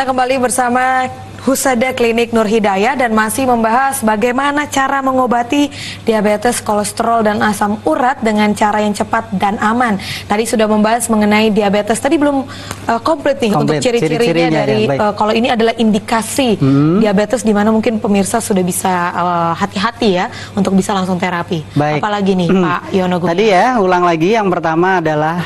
Anda kembali bersama Husada Klinik Nur Hidayah dan masih membahas bagaimana cara mengobati diabetes, kolesterol, dan asam urat dengan cara yang cepat dan aman. Tadi sudah membahas mengenai diabetes, tadi belum komplit nih untuk ciri-cirinya dari kalau ini adalah indikasi diabetes di mana mungkin pemirsa sudah bisa hati-hati ya untuk bisa langsung terapi. Apalagi nih Pak Yono Gumilar. Tadi ya, ulang lagi, yang pertama adalah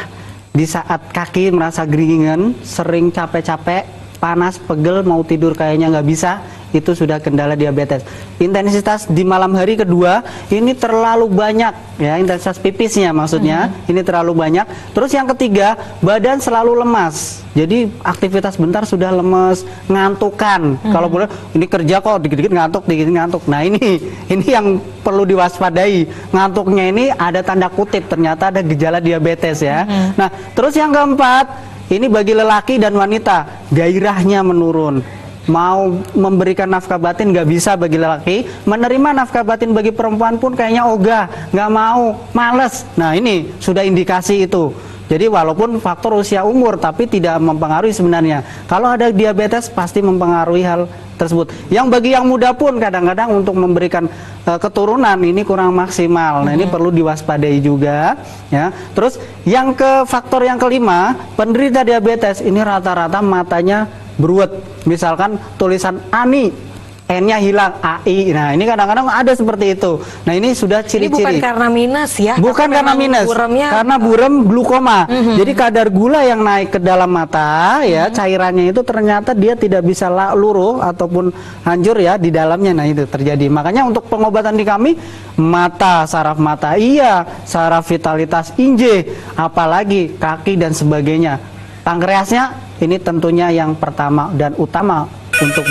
di saat kaki merasa geringan, sering capek-capek, panas, pegel, mau tidur kayaknya nggak bisa, itu sudah kendala diabetes. Intensitas di malam hari kedua, ini terlalu banyak, ya, intensitas pipisnya maksudnya, ini terlalu banyak. Terus yang ketiga, badan selalu lemas, jadi aktivitas bentar sudah lemes, ngantukan. Kalau boleh, ini kerja kok dikit-dikit ngantuk, dikit ngantuk. Nah ini yang perlu diwaspadai. Ngantuknya ini ada tanda kutip, ternyata ada gejala diabetes ya. Nah, terus yang keempat, ini bagi lelaki dan wanita, gairahnya menurun. Mau memberikan nafkah batin nggak bisa bagi lelaki, menerima nafkah batin bagi perempuan pun kayaknya ogah, nggak mau, males. Nah ini sudah indikasi itu. Jadi walaupun faktor usia umur, tapi tidak mempengaruhi sebenarnya. Kalau ada diabetes pasti mempengaruhi hal tersebut. Yang bagi yang muda pun kadang-kadang untuk memberikan keturunan ini kurang maksimal. Nah ini perlu diwaspadai juga ya. Terus yang faktor yang kelima, penderita diabetes ini rata-rata matanya beruet. Misalkan tulisan ANI, N-nya hilang, AI. Nah ini kadang-kadang ada seperti itu. Nah ini sudah ciri-ciri. Ini bukan karena minus ya? Bukan karena minus, karena buram glukoma. Jadi kadar gula yang naik ke dalam mata ya, cairannya itu ternyata dia tidak bisa luruh ataupun hancur ya di dalamnya. Nah itu terjadi. Makanya untuk pengobatan di kami, mata, saraf mata iya, saraf vitalitas inje, apalagi kaki dan sebagainya. Pankreasnya ini tentunya yang pertama dan utama untuk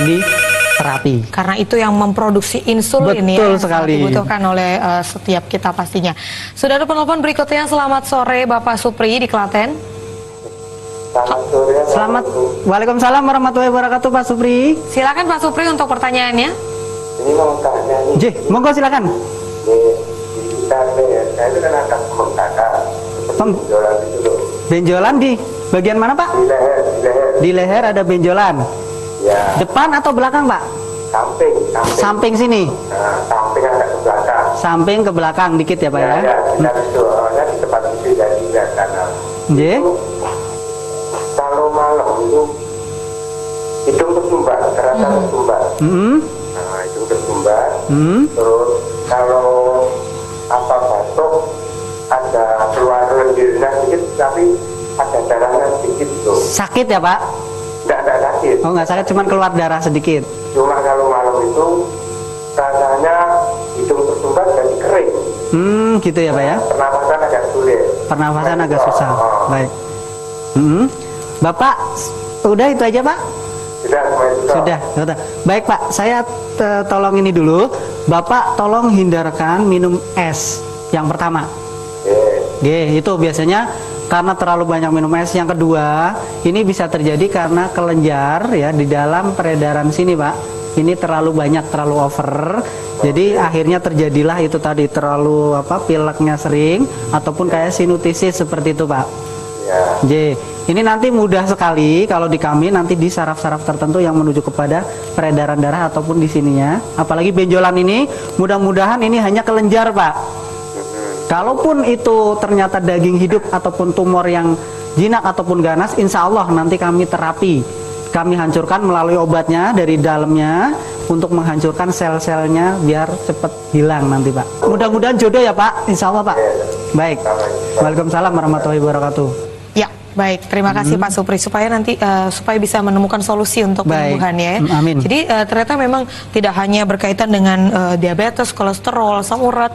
terapi. Karena itu yang memproduksi insulin. Betul ya, sekali. Dibutuhkan oleh setiap kita pastinya. Sudah ada penelpon berikutnya. Selamat sore Bapak Supri di Klaten. Selamat sore. Waalaikumsalam warahmatullahi wabarakatuh Pak Supri. Silakan Pak Supri untuk pertanyaannya. Ini mau tanya nih. Monggo silakan. Di sekitar leher, saya itu kan ada pembengkakan. Benjolan itu loh. Benjolan di bagian mana Pak? Di leher. Di leher ada benjolan. Ya. Depan atau belakang Pak? Samping. Samping sini. Nah, samping ada ke belakang. Samping ke belakang dikit ya Pak ya? Ya, kita itu di tempat itu dari sebelah kanan. Kalau malam itu hidung tersumbat, terasa tersumbat. Nah, hidung tersumbat. Terus kalau batuk ada keluar lendirnya sedikit, tapi ada darahnya sedikit tuh. Sakit ya Pak? Enggak sakit. Oh nggak sakit, cuman keluar darah sedikit. Cuma kalau malam itu rasanya hidung tersumbat jadi kering. Gitu ya Pak ya? Pernapasan agak sulit. Pernapasan agak susah. Baik. Bapak, udah itu aja Pak? Sudah. Baik Pak, saya tolong ini dulu. Bapak tolong hindarkan minum es yang pertama. Itu biasanya karena terlalu banyak minum es. Yang kedua, ini bisa terjadi karena kelenjar ya di dalam peredaran sini Pak. Ini terlalu banyak, terlalu over. Jadi akhirnya terjadilah itu tadi, terlalu pileknya sering ataupun kayak sinutisis seperti itu Pak. Ini nanti mudah sekali kalau di kami nanti di saraf-saraf tertentu yang menuju kepada peredaran darah ataupun di sininya. Apalagi benjolan ini, mudah-mudahan ini hanya kelenjar Pak. Kalaupun itu ternyata daging hidup ataupun tumor yang jinak ataupun ganas, insya Allah nanti kami terapi. Kami hancurkan melalui obatnya dari dalamnya untuk menghancurkan sel-selnya biar cepat hilang nanti Pak. Mudah-mudahan jodoh ya Pak, insya Allah Pak. Baik. Waalaikumsalam warahmatullahi wabarakatuh. Ya, baik. Terima kasih Pak Supri supaya nanti supaya bisa menemukan solusi untuk penyembuhan ya. Amin. Jadi ternyata memang tidak hanya berkaitan dengan diabetes, kolesterol, asam urat,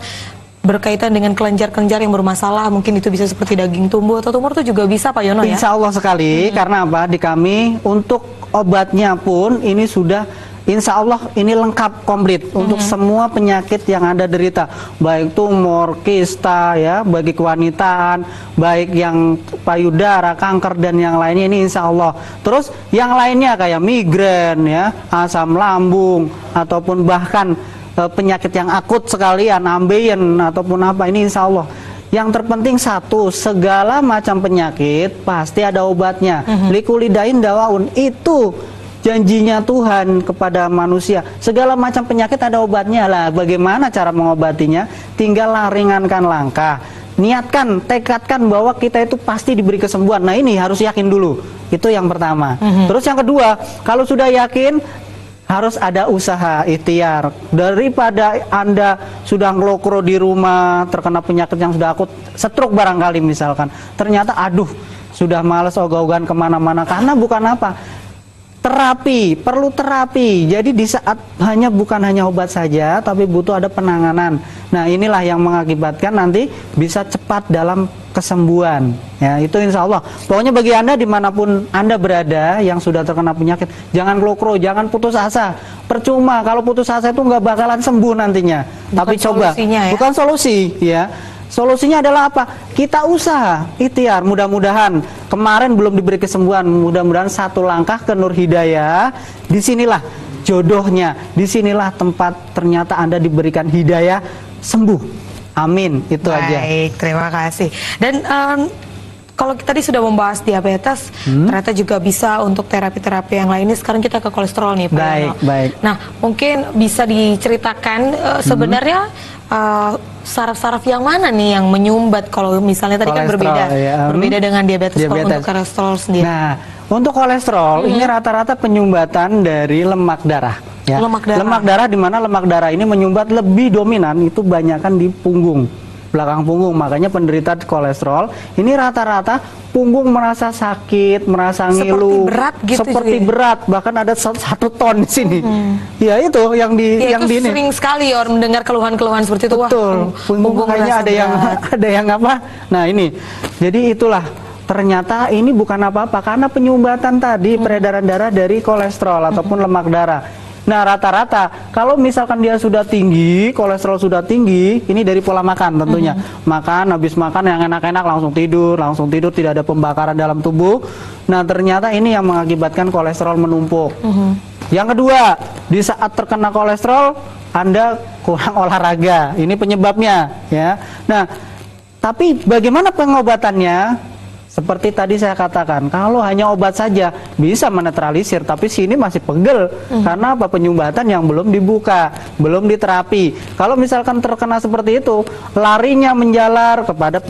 berkaitan dengan kelenjar-kelenjar yang bermasalah, mungkin itu bisa seperti daging tumbuh atau tumor itu juga bisa Pak Yono ya? Insya Allah sekali, karena apa? Di kami untuk obatnya pun ini sudah insya Allah ini lengkap komplit untuk semua penyakit yang Anda derita, baik tumor, kista ya, bagi kewanitaan, baik yang payudara, kanker dan yang lainnya ini insya Allah. Terus yang lainnya kayak migrain ya, asam lambung ataupun bahkan penyakit yang akut sekalian, ambeien ataupun apa, ini insya Allah. Yang terpenting satu, segala macam penyakit pasti ada obatnya. Likulidain dawaun, itu janjinya Tuhan kepada manusia. Segala macam penyakit ada obatnya lah. Bagaimana cara mengobatinya? Tinggal ringankan langkah. Niatkan, tekadkan bahwa kita itu pasti diberi kesembuhan. Nah ini harus yakin dulu. Itu yang pertama. Terus yang kedua, kalau sudah yakin, harus ada usaha ikhtiar. Daripada Anda sudah ngelokro di rumah, terkena penyakit yang sudah akut, stroke barangkali misalkan, ternyata aduh, sudah males ogah-ogahan kemana-mana, karena bukan apa, terapi, perlu terapi. Jadi di saat bukan hanya obat saja, tapi butuh ada penanganan. Nah inilah yang mengakibatkan nanti bisa cepat dalam kesembuhan. Ya itu insya Allah. Pokoknya bagi Anda dimanapun Anda berada yang sudah terkena penyakit, jangan klokro, jangan putus asa. Percuma kalau putus asa itu nggak bakalan sembuh nantinya. Bukan tapi coba, ya? Bukan solusi, ya. Solusinya adalah apa? Kita usaha, ikhtiar. Mudah-mudahan kemarin belum diberi kesembuhan, mudah-mudahan satu langkah ke Nur Hidayah. Disinilah jodohnya, disinilah tempat ternyata Anda diberikan hidayah sembuh. Amin. Itu aja. Baik, terima kasih. Dan kalau kita tadi sudah membahas diabetes, ternyata juga bisa untuk terapi-terapi yang lainnya. Sekarang kita ke kolesterol nih, Pak. Baik, baik. Nah, mungkin bisa diceritakan sebenarnya saraf-saraf yang mana nih yang menyumbat kalau misalnya tadi kan berbeda, ya. Berbeda dengan diabetes. Kalau untuk kolesterol sendiri. Nah, untuk kolesterol ini rata-rata penyumbatan dari lemak darah. Ya. Lemak darah di mana lemak darah ini menyumbat lebih dominan itu banyakkan di punggung, belakang punggung. Makanya penderita kolesterol ini rata-rata punggung merasa sakit, merasa ngilu, seperti berat gitu, seperti berat, bahkan ada 1 ton di sini. Ya itu yang di ya, yang itu di ini. sering sekali orang mendengar keluhan-keluhan seperti itu. Betul. Punggung kayaknya ada yang apa? Nah ini, jadi itulah. Ternyata ini bukan apa-apa karena penyumbatan tadi peredaran darah dari kolesterol ataupun lemak darah. Nah rata-rata kalau misalkan dia sudah tinggi, kolesterol sudah tinggi, ini dari pola makan tentunya. Makan, habis makan yang enak-enak langsung tidur, tidak ada pembakaran dalam tubuh. Nah ternyata ini yang mengakibatkan kolesterol menumpuk. Yang kedua, di saat terkena kolesterol, Anda kurang olahraga. Ini penyebabnya, ya. Nah, tapi bagaimana pengobatannya? Seperti tadi saya katakan, kalau hanya obat saja bisa menetralisir, tapi sini masih pegel karena apa? Penyumbatan yang belum dibuka, belum diterapi. Kalau misalkan terkena seperti itu, larinya menjalar kepada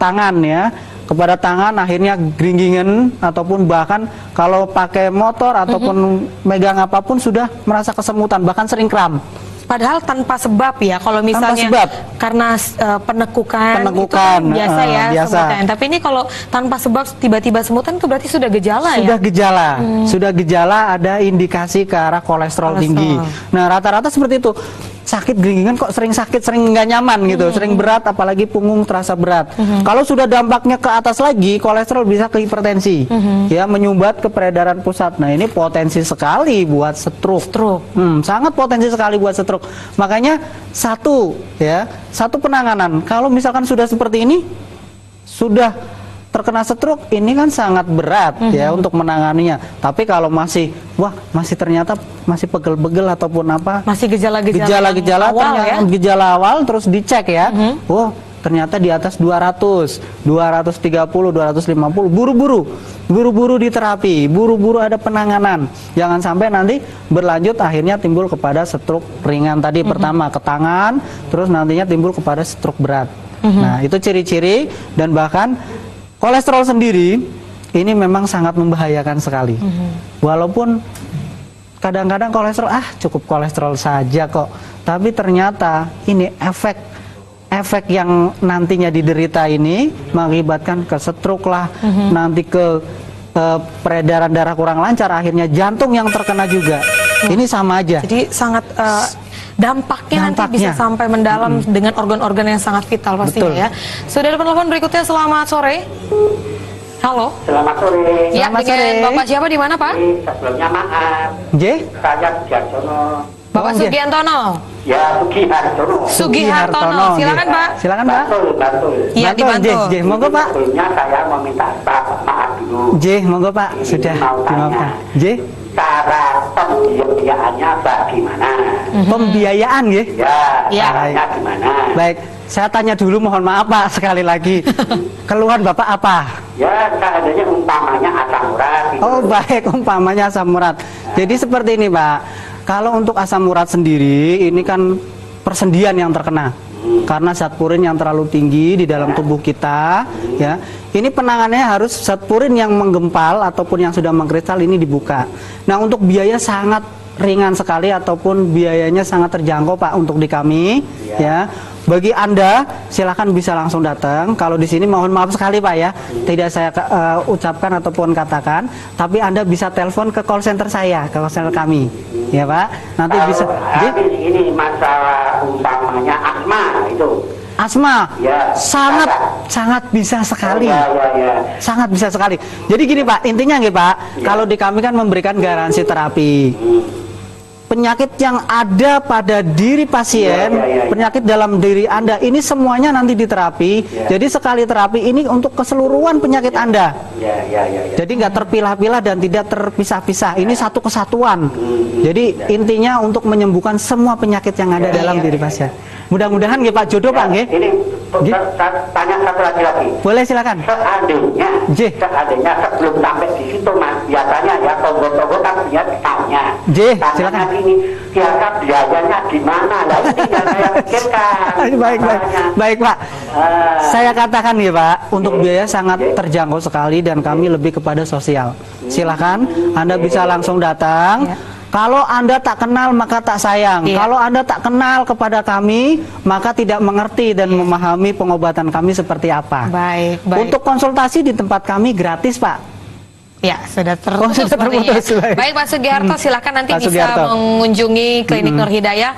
tangan ya, kepada tangan akhirnya gringgingan ataupun bahkan kalau pakai motor ataupun megang apapun sudah merasa kesemutan, bahkan sering kram. Padahal tanpa sebab ya, kalau misalnya karena penekukan itu kan biasa ya, semutan. Tapi ini kalau tanpa sebab tiba-tiba semutan itu berarti sudah gejala ya? Sudah gejala ada indikasi ke arah kolesterol tinggi. Nah rata-rata seperti itu. Sakit geringan kok sering sakit, sering nggak nyaman gitu, sering berat, apalagi punggung terasa berat. Kalau sudah dampaknya ke atas lagi, kolesterol bisa ke hipertensi, ya menyumbat ke peredaran pusat. Nah ini potensi sekali buat stroke. Sangat potensi sekali buat stroke. Makanya satu penanganan. Kalau misalkan sudah seperti ini, sudah terkena stroke, ini kan sangat berat ya untuk menanganinya. Tapi kalau masih ternyata masih pegel-pegel ataupun apa, masih gejala-gejala gejala awal terus dicek ya. Ternyata di atas 200, 230, 250, buru-buru diterapi, buru-buru ada penanganan. Jangan sampai nanti berlanjut akhirnya timbul kepada stroke ringan tadi pertama ke tangan, terus nantinya timbul kepada stroke berat. Nah, itu ciri-ciri. Dan bahkan kolesterol sendiri ini memang sangat membahayakan sekali. Walaupun kadang-kadang kolesterol cukup kolesterol saja kok, tapi ternyata ini efek yang nantinya diderita ini mengakibatkan ke stroke lah, nanti ke peredaran darah kurang lancar, akhirnya jantung yang terkena juga. Ini sama aja. Jadi sangat dampaknya nanti bisa sampai mendalam dengan organ-organ yang sangat vital pastinya. Ya. Sudah ada penelpon berikutnya. Selamat sore. Halo. Selamat sore. Ya, dengan Bapak siapa di mana, Pak? Sebelumnya maaf. Saya Sugihartono. Bapak Sugihartono. Ya, Sugihartono. Silakan, Pak. Silakan, Pak. Bantul. Iya, dibantu. Monggo, Pak. Sebelumnya saya mau minta maaf dulu. Monggo, Pak. Sudah dimaafkan. Cara pembiayaannya bagaimana? Pembiayaan ya? Ya, caranya gimana? Baik, saya tanya dulu, mohon maaf Pak sekali lagi. Keluhan Bapak apa? Ya, seandainya umpamanya asam urat. Baik, umpamanya asam urat. Jadi seperti ini Pak, kalau untuk asam urat sendiri ini kan persendian yang terkena karena zat purin yang terlalu tinggi di dalam tubuh kita, ya. Ini penanganannya harus zat purin yang menggempal ataupun yang sudah mengkristal ini dibuka. Nah, untuk biaya sangat ringan sekali ataupun biayanya sangat terjangkau Pak untuk di kami, ya. Bagi Anda silakan bisa langsung datang. Kalau di sini mohon maaf sekali Pak ya, tidak saya ucapkan ataupun katakan, tapi Anda bisa telepon ke call center saya, ke call center kami, ya Pak. Nanti kalau bisa. ini masalah utamanya asma itu. Asma, Ya, sangat bisa sekali, ya. sangat bisa sekali. Jadi gini Pak, intinya nggih Pak, kalau di kami kan memberikan garansi terapi. Penyakit yang ada pada diri pasien, penyakit dalam diri Anda, ini semuanya nanti diterapi. Jadi sekali terapi ini untuk keseluruhan penyakit Anda. Jadi nggak terpilah-pilah dan tidak terpisah-pisah. Ini satu kesatuan. Jadi intinya untuk menyembuhkan semua penyakit yang ada dalam diri pasien. Mudah-mudahan nggih Pak, jodoh Pak nggih. Ini tanya satu lagi. Boleh silakan. Seandainya sebelum sampai di situ Mas, biasanya ya tonggo-tonggo kan dia ditanya. Silakan. Ini biasa biayanya di mana? Lah ini yang saya pikirkan. Baik Pak. Saya katakan ya Pak, untuk biaya sangat terjangkau sekali dan kami lebih kepada sosial. Silakan Anda bisa langsung datang. Kalau Anda tak kenal maka tak sayang. Kalau Anda tak kenal kepada kami maka tidak mengerti dan memahami pengobatan kami seperti apa. Baik. Untuk konsultasi di tempat kami gratis Pak. Ya, sudah terputus. Baik Pak Sugiharto, silakan nanti bisa mengunjungi Klinik Nur Hidayah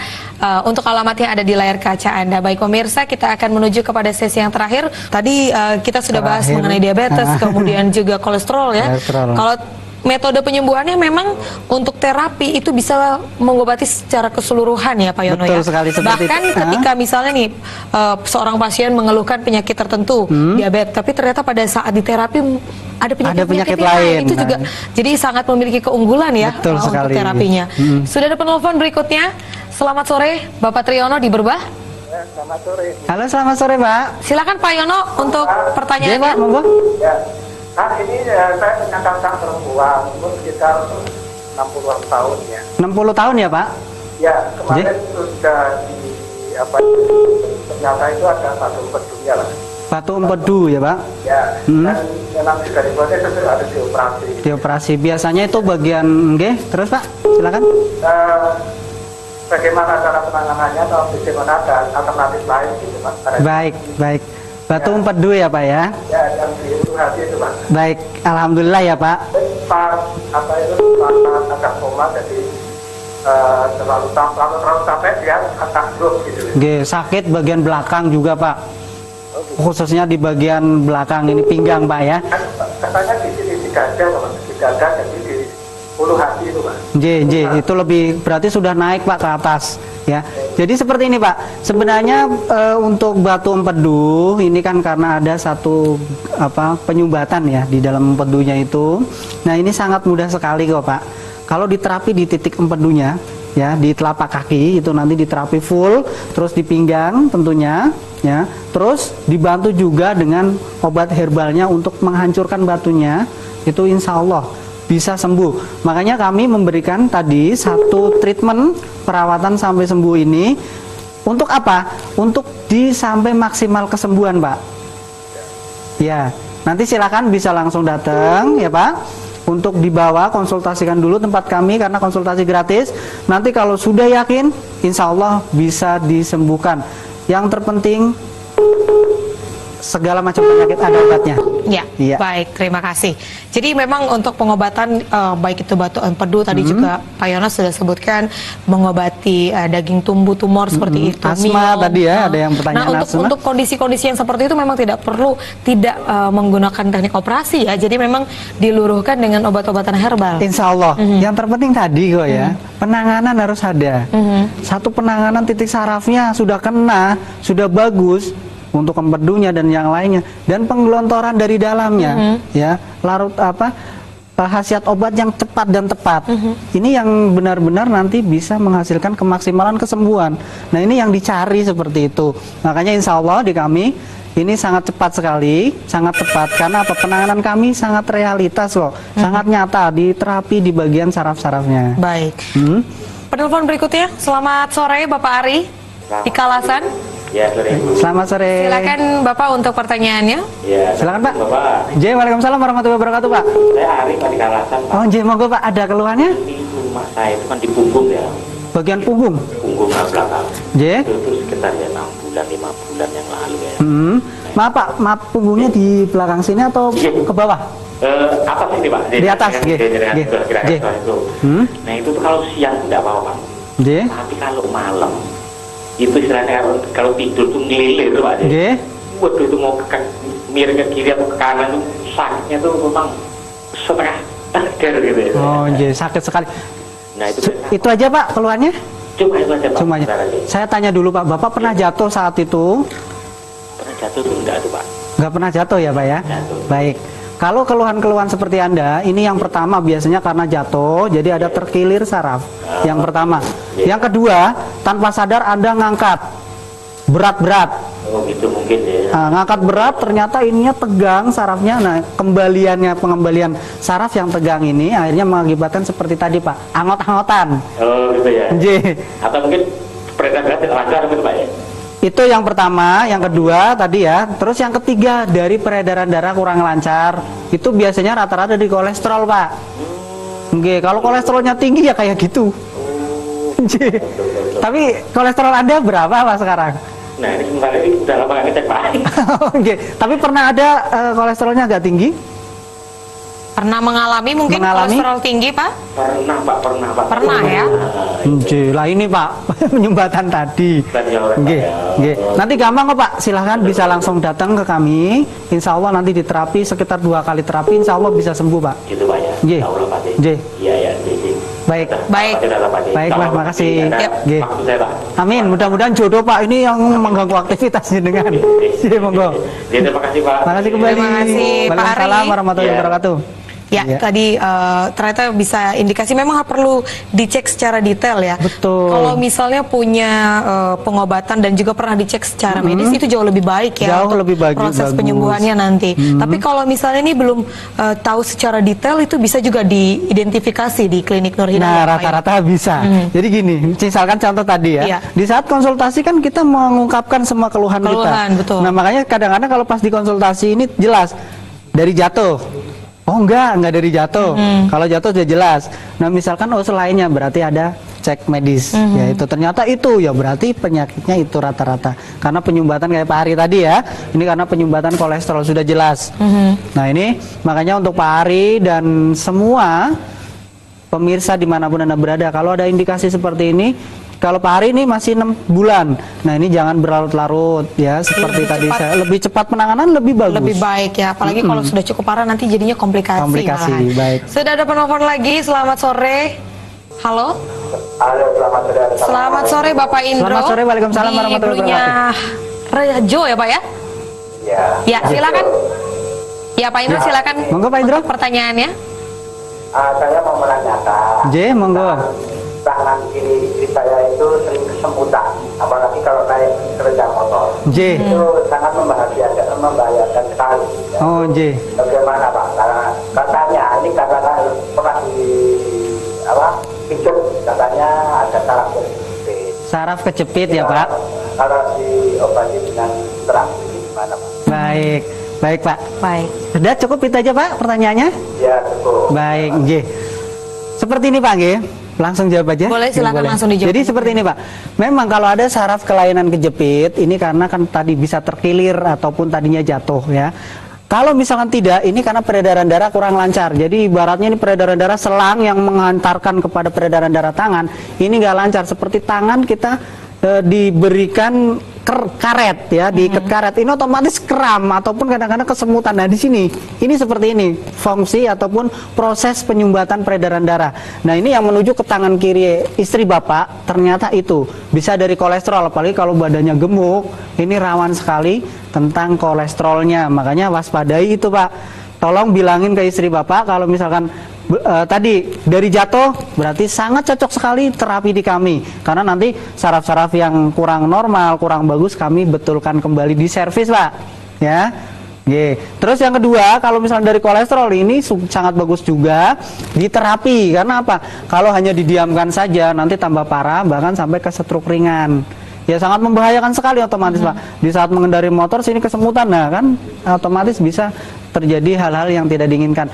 untuk alamatnya ada di layar kaca Anda. Baik pemirsa, kita akan menuju kepada sesi yang terakhir. Tadi kita sudah bahas mengenai diabetes, kemudian juga kolesterol ya. Kalau metode penyembuhannya memang untuk terapi itu bisa mengobati secara keseluruhan ya Pak Yono. Betul sekali, Bahkan ketika misalnya nih seorang pasien mengeluhkan penyakit tertentu, diabetes, tapi ternyata pada saat diterapi ada penyakit lain. Itu juga jadi sangat memiliki keunggulan ya untuk terapinya. Sudah ada penelpon berikutnya. Selamat sore Bapak Triyono di Berbah. Selamat sore. Halo, selamat sore Pak. Silakan Pak Yono untuk pertanyaannya. Pak, monggo. Ini saya punya kakak perempuan, umur sekitar 60-an tahun ya. 60 tahun ya Pak? Ya, kemarin sudah ternyata itu ada batu empedunya lah. Batu empedu ya Pak? Ya, dan memang sudah dibuatnya itu ada dioperasi. Dioperasi, biasanya itu bagian terus Pak, silakan. Bagaimana cara penanganannya atau bagaimana ada alternatif lain gitu Pak? Baik. Batu empedu ya Pak ya? Ya, yang di ulu hati itu Pak. Baik, alhamdulillah ya Pak. Pak agak koma, jadi terlalu capek dia agak drop gitu. Sakit bagian belakang juga Pak. Khususnya di bagian belakang ini pinggang Pak ya. Katanya di sini di dada Pak, di dada jadi di ulu hati itu Pak. Itu lebih berarti sudah naik Pak ke atas. Ya, jadi seperti ini Pak. Sebenarnya untuk batu empedu ini kan karena ada satu penyumbatan ya di dalam empedunya itu. Nah ini sangat mudah sekali kok Pak. Kalau diterapi di titik empedunya, ya di telapak kaki itu nanti diterapi full, terus di pinggang tentunya, ya. Terus dibantu juga dengan obat herbalnya untuk menghancurkan batunya, itu insya Allah bisa sembuh. Makanya kami memberikan tadi satu treatment perawatan sampai sembuh ini untuk apa? Untuk sampai maksimal kesembuhan Pak. Ya, nanti silakan bisa langsung datang ya Pak. Untuk dibawa konsultasikan dulu tempat kami karena konsultasi gratis. Nanti kalau sudah yakin, insya Allah bisa disembuhkan. Yang terpenting segala macam penyakit ada obatnya. Ya, baik, terima kasih. Jadi memang untuk pengobatan baik itu batu empedu tadi juga Pak Yono sudah sebutkan mengobati daging tumbuh tumor seperti itu. Asma tadi ya, ada yang pertanyaan asma. Untuk kondisi-kondisi yang seperti itu memang tidak perlu menggunakan teknik operasi ya. Jadi memang diluruhkan dengan obat-obatan herbal. Insya Allah. Yang terpenting tadi kok ya, penanganan harus ada. Satu penanganan titik sarafnya sudah kena, sudah bagus. Untuk empedunya dan yang lainnya dan penggelontoran dari dalamnya ya larut khasiat obat yang cepat dan tepat ini yang benar-benar nanti bisa menghasilkan kemaksimalan kesembuhan. Nah ini yang dicari seperti itu, makanya insya Allah di kami Ini sangat cepat sekali, sangat tepat karena apa? Penanganan kami sangat realitas loh, sangat nyata di terapi di bagian saraf-sarafnya. Baik. Penelpon berikutnya, selamat sore Bapak Ari di Kalasan. Ya, sore. Selamat sore. Silakan Bapak untuk pertanyaannya. Ya, Silakan Pak. Bapak. J, waalaikumsalam warahmatullahi wabarakatuh Pak. Saya Arif Pak di Kalasan, Pak. Oh J, monggo Pak, ada keluhannya? Ini rumah saya itu kan di punggung ya. Bagian punggung. Punggung belakang. J. Itu sekitar ya 6 bulan, 5 bulan yang lalu ya. Maaf Pak, maaf punggungnya di belakang sini atau Iya. ke bawah? Atas ini Pak. Di atas, G. G. Nah itu tuh kalau siang tidak apa-apa. J. Tapi kalau malam itu istilahnya kalau tidur tuh ngelilir Pak. J. Waduh itu mau miring ke kiri atau ke kanan tuh sakitnya tuh memang setengah dar gitu ya. Oh J, sakit sekali. Nah itu Itu aja Pak keluhannya? cuma itu aja Pak. Cuma aja. Bentar aja. Saya tanya dulu Pak, Bapak pernah jatuh saat itu? Pernah jatuh tuh enggak tuh Pak. Nggak pernah jatuh ya Pak ya? Jatuh. Baik. Kalau keluhan-keluhan seperti Anda, ini yang pertama biasanya karena jatuh, jadi ada terkilir saraf. Yang pertama. Yang kedua, tanpa sadar Anda ngangkat berat-berat. Oh gitu mungkin ya. Nah, ngangkat berat ternyata ininya tegang sarafnya. Nah, pengembalian saraf yang tegang ini akhirnya mengakibatkan seperti tadi Pak, angot-angotan. Oh gitu ya. J. Atau mungkin peredaran darah tidak lancar gitu Pak ya. Itu yang pertama, yang kedua tadi ya. Terus yang ketiga dari peredaran darah kurang lancar, itu biasanya rata-rata di kolesterol Pak. Oke, kalau kolesterolnya tinggi ya kayak gitu. J. Tapi kolesterol Anda berapa Pak sekarang? Nah ini sementara ini udah lama nggak ngecek Pak. Oke, tapi pernah ada kolesterolnya agak tinggi? Pernah mengalami mungkin Mengalami? kolesterol tinggi Pak? Pernah Pak, pernah Pak. Pernah ya? Lah ini Pak, penyumbatan tadi. Tadi orang Oke, Pak, ya. oke. Nanti gampang kok Pak, silahkan bisa langsung datang ke kami. Insya Allah nanti diterapi sekitar 2 kali terapi, Insya Allah bisa sembuh Pak. Gitu Pak ya. J. Insya Allah Pak. J. Iya ya. J. Baik. Baik. Baik, Pak, makasih. Yap. G. Maksud saya Pak. Amin, mudah-mudahan jodoh Pak ini yang mengganggu aktivitasnya dengan. J, monggo. Terima kasih Pak. Makasih kembali. Terima kasih, Pak Ari. Waalaikumsalam warahmatullahi Ya. wabarakatuh. Ya, Iya. tadi ternyata bisa indikasi memang perlu dicek secara detail ya. Betul. Kalau misalnya punya pengobatan dan juga pernah dicek secara medis itu jauh lebih baik ya. Jauh untuk lebih proses bagus. penyembuhannya nanti. Tapi kalau misalnya ini belum tahu secara detail itu bisa juga diidentifikasi di klinik Nur Hidayah. Nah, Pak, ya? rata-rata bisa. Jadi gini, misalkan contoh tadi ya. Iya. Di saat konsultasi kan kita mengungkapkan semua keluhan Keluhan, kita. betul. Nah, makanya kadang-kadang kalau pas di konsultasi ini jelas dari jatuh. Oh enggak dari jatuh. Kalau jatuh sudah jelas. Nah, misalkan selainnya berarti ada cek medis. Ya itu ternyata itu ya berarti penyakitnya itu rata-rata. Karena penyumbatan kayak Pak Ari tadi ya. Ini karena penyumbatan kolesterol sudah jelas. Nah, ini makanya untuk Pak Ari dan semua pemirsa dimanapun Anda berada, kalau ada indikasi seperti ini, kalau Pak Ari ini masih 6 bulan, nah ini jangan berlarut-larut ya, seperti Lebih tadi cepat. saya lebih cepat penanganan lebih bagus. Lebih baik ya, apalagi kalau sudah cukup parah nanti jadinya komplikasi. Komplikasi, malahan. baik. Sudah ada penelpon lagi, selamat sore. Halo, Halo, selamat sore. selamat sore Bapak Indro. Selamat sore, waalaikumsalam warahmatullahi wabarakatuh. Rejo ya Pak ya? Ya. Ya, silakan. Ya Pak Indro, silakan. Monggo, Pak Indro. Untuk pertanyaannya. Saya mau menanyakan. J, monggo. Tangan kiri istri saya itu sering kesemutan, apalagi kalau naik sepeda motor. J. Itu sangat membahayakan sekali. Ya. Oh, J. Bagaimana Pak? Karena katanya ini karena pernah pijet, katanya ada saraf kejepit. Saraf kejepit ya, Pak. Kalau diobati dengan terapi gimana Pak? Baik. Baik, Pak. Baik. Sudah cukup itu aja, Pak, pertanyaannya? Ya cukup. Baik, J. Seperti ini, Pak, G. Langsung jawab aja. Boleh, silakan langsung dijawab. Jadi seperti ini, Pak. Memang kalau ada saraf kelainan kejepit, ini karena kan tadi bisa terkilir ataupun tadinya jatuh ya. Kalau misalkan tidak, ini karena peredaran darah kurang lancar. Jadi ibaratnya ini peredaran darah selang yang menghantarkan kepada peredaran darah tangan. Ini nggak lancar. Seperti tangan kita diberikan karet ya, diikat karet, ini otomatis kram ataupun kadang-kadang kesemutan. Nah di sini, ini seperti ini fungsi ataupun proses penyumbatan peredaran darah. Nah ini yang menuju ke tangan kiri istri Bapak, ternyata itu bisa dari kolesterol, apalagi kalau badannya gemuk, ini rawan sekali tentang kolesterolnya. Makanya waspadai itu Pak. Tolong bilangin ke istri Bapak kalau misalkan tadi dari jatuh berarti sangat cocok sekali terapi di kami, karena nanti saraf-saraf yang kurang normal, kurang bagus kami betulkan kembali di servis Pak. ya. Terus yang kedua, kalau misalnya dari kolesterol ini sangat bagus juga di terapi. Karena apa? Kalau hanya didiamkan saja nanti tambah parah, bahkan sampai ke stroke ringan. Ya sangat membahayakan sekali otomatis Pak. Di saat mengendari motor sini kesemutan, nah kan otomatis bisa terjadi hal-hal yang tidak diinginkan.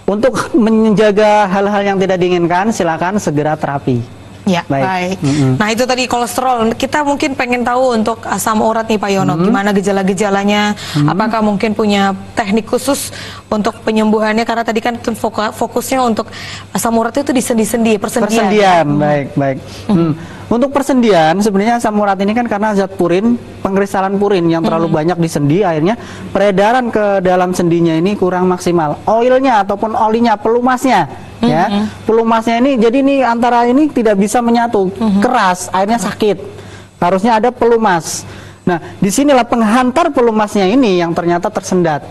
Untuk menjaga hal-hal yang tidak diinginkan, silakan segera terapi. Ya, baik. Nah itu tadi kolesterol. Kita mungkin pengen tahu untuk asam urat nih Pak Yono, gimana gejala-gejalanya? Apakah mungkin punya teknik khusus untuk penyembuhannya? Karena tadi kan fokusnya untuk asam urat itu di sendi-sendi, persendian. Baik. Untuk persendian, sebenarnya asam urat ini kan karena zat purin, pengkristalan purin yang terlalu banyak di sendi, akhirnya peredaran ke dalam sendinya ini kurang maksimal. Oilnya ataupun olinya, pelumasnya, ya, pelumasnya ini, jadi ini antara ini tidak bisa menyatu, keras, akhirnya sakit. Harusnya ada pelumas. Nah, disinilah penghantar pelumasnya ini yang ternyata tersendat.